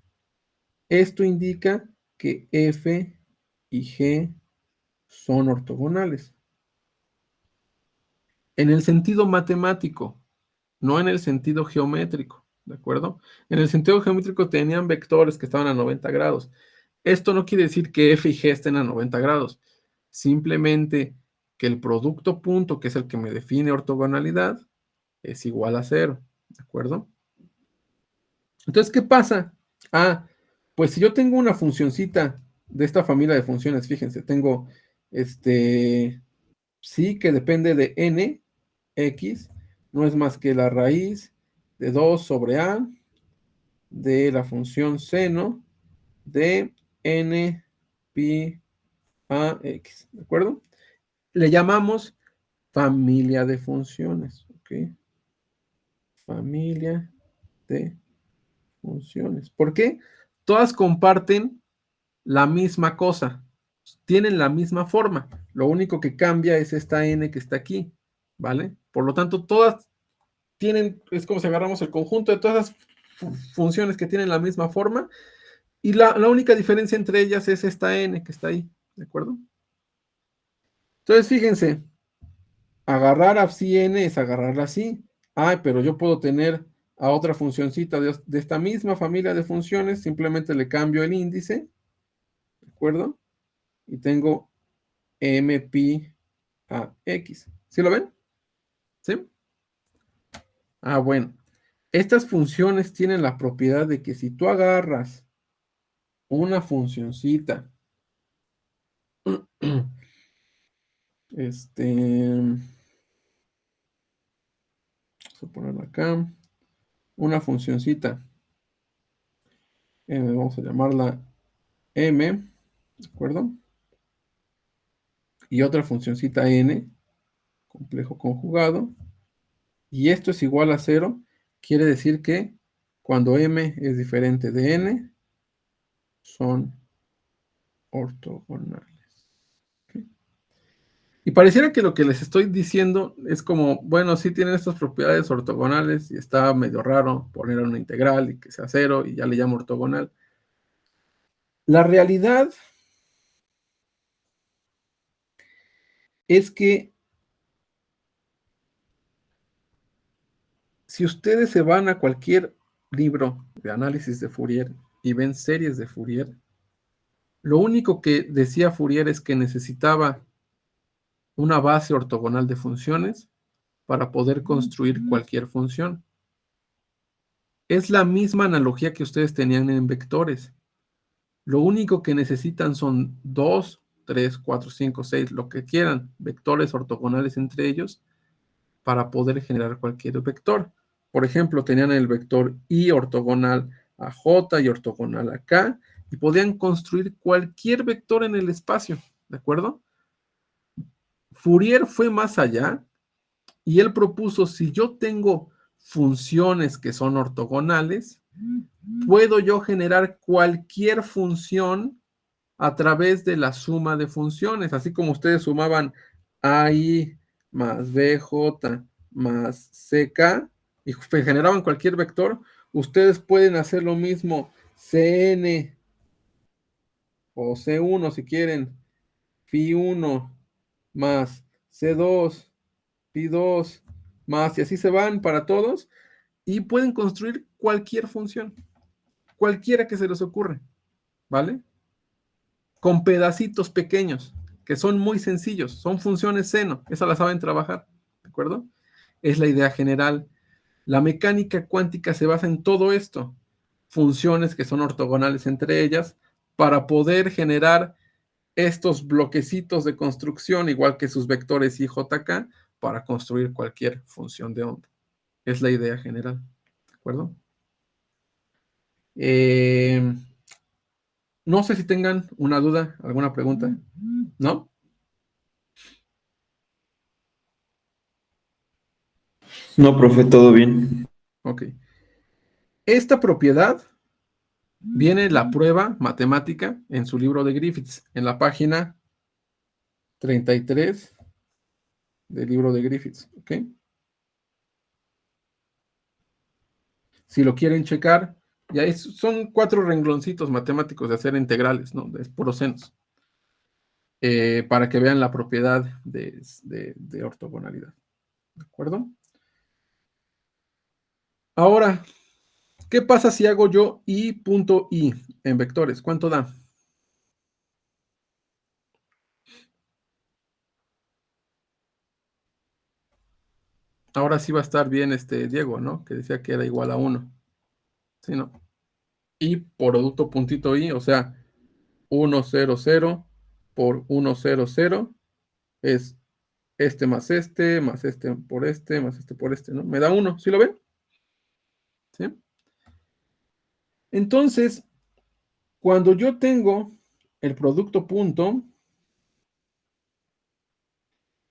[SPEAKER 1] esto indica que f y g son ortogonales. En el sentido matemático, no en el sentido geométrico, ¿de acuerdo? En el sentido geométrico tenían vectores que estaban a 90 grados. Esto no quiere decir que f y g estén a 90 grados. Simplemente que el producto punto, que es el que me define ortogonalidad, es igual a 0, ¿de acuerdo? Entonces, ¿qué pasa? Pues si yo tengo una funcioncita de esta familia de funciones, fíjense, tengo sí, que depende de n, x, no es más que la raíz de 2 sobre a de la función seno de n pi a x, ¿de acuerdo? Le llamamos familia de funciones, ¿ok? Familia de funciones. ¿Por qué? Todas comparten la misma cosa, tienen la misma forma. Lo único que cambia es esta n que está aquí, ¿vale? Por lo tanto, todas tienen, es como si agarramos el conjunto de todas las funciones que tienen la misma forma y la única diferencia entre ellas es esta n que está ahí, ¿de acuerdo? Entonces, fíjense, agarrar así n es agarrarla así. Pero yo puedo tener a otra funcioncita de esta misma familia de funciones, simplemente le cambio el índice, ¿de acuerdo? Y tengo m pi a x. ¿Sí lo ven? ¿Sí? Bueno. Estas funciones tienen la propiedad de que si tú agarras una funcioncita, vamos a ponerla acá, una funcioncita, vamos a llamarla m, ¿de acuerdo? Y otra funcioncita n, complejo conjugado, y esto es igual a 0, quiere decir que cuando m es diferente de n, son ortogonales. Y pareciera que lo que les estoy diciendo es como, bueno, sí tienen estas propiedades ortogonales y está medio raro poner una integral y que sea 0 y ya le llamo ortogonal. La realidad es que si ustedes se van a cualquier libro de análisis de Fourier y ven series de Fourier, lo único que decía Fourier es que necesitaba una base ortogonal de funciones para poder construir cualquier función. Es la misma analogía que ustedes tenían en vectores. Lo único que necesitan son 2, 3, 4, 5, 6, lo que quieran, vectores ortogonales entre ellos para poder generar cualquier vector. Por ejemplo, tenían el vector i ortogonal a j y ortogonal a k y podían construir cualquier vector en el espacio, ¿de acuerdo? Fourier fue más allá y él propuso, si yo tengo funciones que son ortogonales, puedo yo generar cualquier función a través de la suma de funciones, así como ustedes sumaban AI más BJ más CK y generaban cualquier vector, ustedes pueden hacer lo mismo CN o C1 si quieren, Phi1 más C2, Phi2 más, y así se van para todos, y pueden construir cualquier función, cualquiera que se les ocurra, ¿vale? Con pedacitos pequeños, que son muy sencillos, son funciones seno, esas las saben trabajar, ¿de acuerdo? Es la idea general. La mecánica cuántica se basa en todo esto, funciones que son ortogonales entre ellas, para poder generar estos bloquecitos de construcción, igual que sus vectores IJK, para construir cualquier función de onda. Es la idea general, ¿de acuerdo? No sé si tengan una duda, alguna pregunta, ¿no?
[SPEAKER 3] No, profe, todo bien.
[SPEAKER 1] Ok. Esta propiedad viene la prueba matemática en su libro de Griffiths, en la página 33 del libro de Griffiths, ¿ok? Si lo quieren checar, ya son 4 rengloncitos matemáticos de hacer integrales, ¿no? De puros senos. Para que vean la propiedad de ortogonalidad. ¿De acuerdo? Ahora, ¿qué pasa si hago yo I punto I en vectores? ¿Cuánto da? Ahora sí va a estar bien Diego, ¿no? Que decía que era igual a 1. ¿Sí, no? Y producto puntito I, o sea, 1, 0, 0 por 1, 0, 0 es más este por este, más este por este, ¿no? Me da 1, ¿sí lo ven? ¿Sí? Entonces, cuando yo tengo el producto punto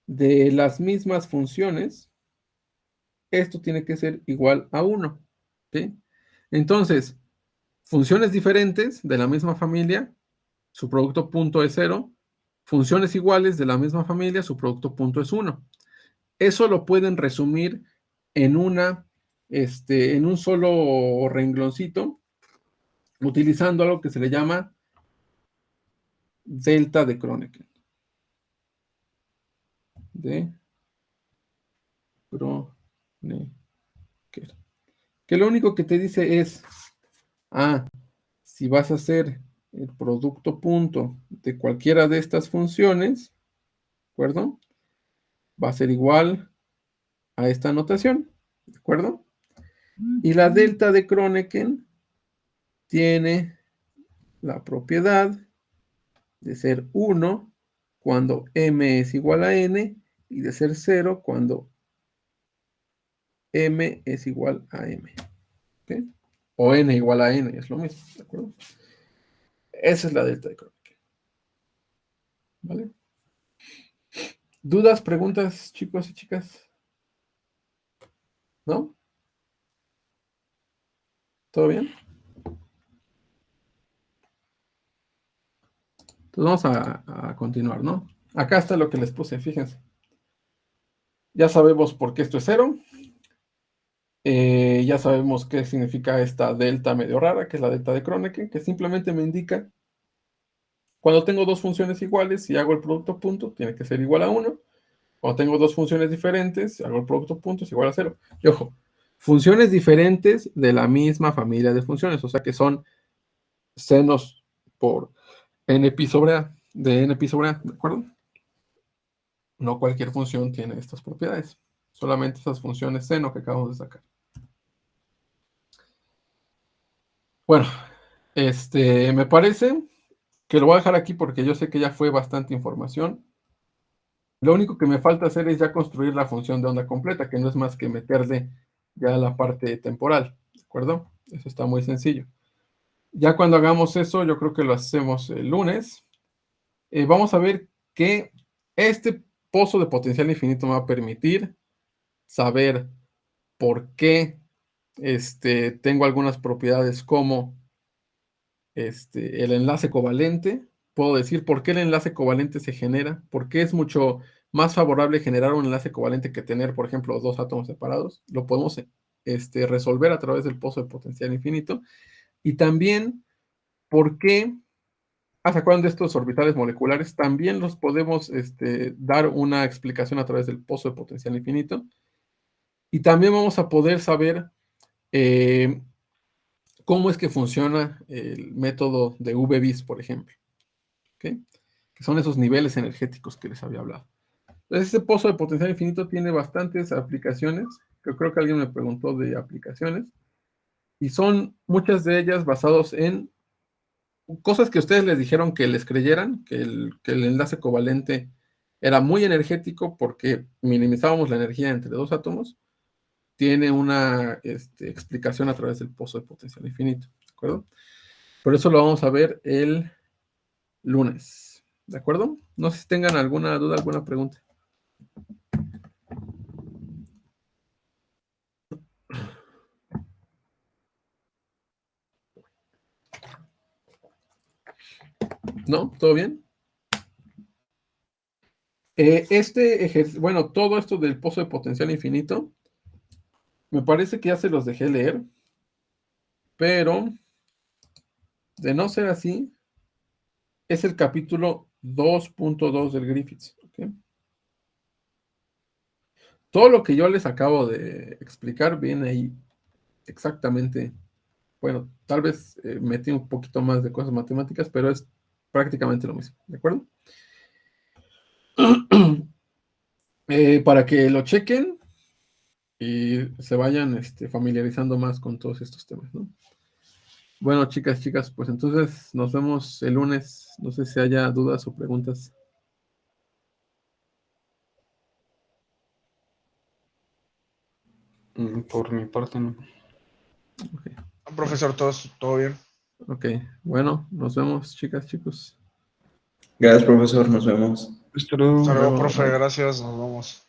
[SPEAKER 1] de las mismas funciones, esto tiene que ser igual a 1, ¿sí? Entonces, funciones diferentes de la misma familia, su producto punto es 0. Funciones iguales de la misma familia, su producto punto es 1. Eso lo pueden resumir en en un solo rengloncito, utilizando algo que se le llama delta de Kronecker. De Kronecker. Que lo único que te dice es, si vas a hacer el producto punto de cualquiera de estas funciones, ¿de acuerdo? Va a ser igual a esta notación, ¿de acuerdo? Y la delta de Kronecker tiene la propiedad de ser 1 cuando m es igual a n y de ser 0 cuando m es igual a m. ¿Okay? O n igual a n, es lo mismo, ¿de acuerdo? Esa es la delta de Kronecker. ¿Vale? ¿Dudas, preguntas, chicos y chicas? ¿No? ¿Todo bien? Entonces vamos a continuar, ¿no? Acá está lo que les puse, fíjense. Ya sabemos por qué esto es 0. Ya sabemos qué significa esta delta medio rara, que es la delta de Kronecker, que simplemente me indica cuando tengo dos funciones iguales, si hago el producto punto, tiene que ser igual a 1. Cuando tengo dos funciones diferentes, si hago el producto punto, es igual a 0. Y ojo, funciones diferentes de la misma familia de funciones, o sea que son senos por n pi sobre a, de n pi sobre a, ¿de acuerdo? No cualquier función tiene estas propiedades, solamente esas funciones seno que acabamos de sacar. Bueno, me parece que lo voy a dejar aquí porque yo sé que ya fue bastante información. Lo único que me falta hacer es ya construir la función de onda completa, que no es más que meterle ya la parte temporal, ¿de acuerdo? Eso está muy sencillo. Ya cuando hagamos eso, yo creo que lo hacemos el lunes. Vamos a ver que este pozo de potencial infinito me va a permitir saber por qué tengo algunas propiedades como el enlace covalente. Puedo decir por qué el enlace covalente se genera, por qué es mucho más favorable generar un enlace covalente que tener, por ejemplo, dos átomos separados. Lo podemos resolver a través del pozo de potencial infinito. Y también por qué, ¿se acuerdan de estos orbitales moleculares? También los podemos dar una explicación a través del pozo de potencial infinito. Y también vamos a poder saber cómo es que funciona el método de V-bis, por ejemplo. ¿Okay? Que son esos niveles energéticos que les había hablado. Entonces, este pozo de potencial infinito tiene bastantes aplicaciones, que creo que alguien me preguntó de aplicaciones, y son muchas de ellas basadas en cosas que ustedes les dijeron que les creyeran, que el enlace covalente era muy energético porque minimizábamos la energía entre dos átomos. Tiene una explicación a través del pozo de potencial infinito, ¿de acuerdo? Por eso lo vamos a ver el lunes, ¿de acuerdo? No sé si tengan alguna duda, alguna pregunta. ¿No? ¿Todo bien? Bueno, todo esto del pozo de potencial infinito, me parece que ya se los dejé leer, pero de no ser así, es el capítulo 2.2 del Griffiths. ¿Ok? Todo lo que yo les acabo de explicar viene ahí exactamente. Bueno, tal vez metí un poquito más de cosas matemáticas, pero es prácticamente lo mismo, ¿de acuerdo? Para que lo chequen y se vayan familiarizando más con todos estos temas, ¿no? Bueno, chicas, pues entonces nos vemos el lunes. No sé si haya dudas o preguntas.
[SPEAKER 3] Por mi parte, no.
[SPEAKER 2] Profesor, todo bien.
[SPEAKER 1] Ok, bueno, nos vemos, chicos.
[SPEAKER 3] Gracias, profesor. Nos vemos.
[SPEAKER 2] Hasta luego,
[SPEAKER 1] Luego,
[SPEAKER 2] profe,
[SPEAKER 1] bye.
[SPEAKER 2] gracias, nos vemos.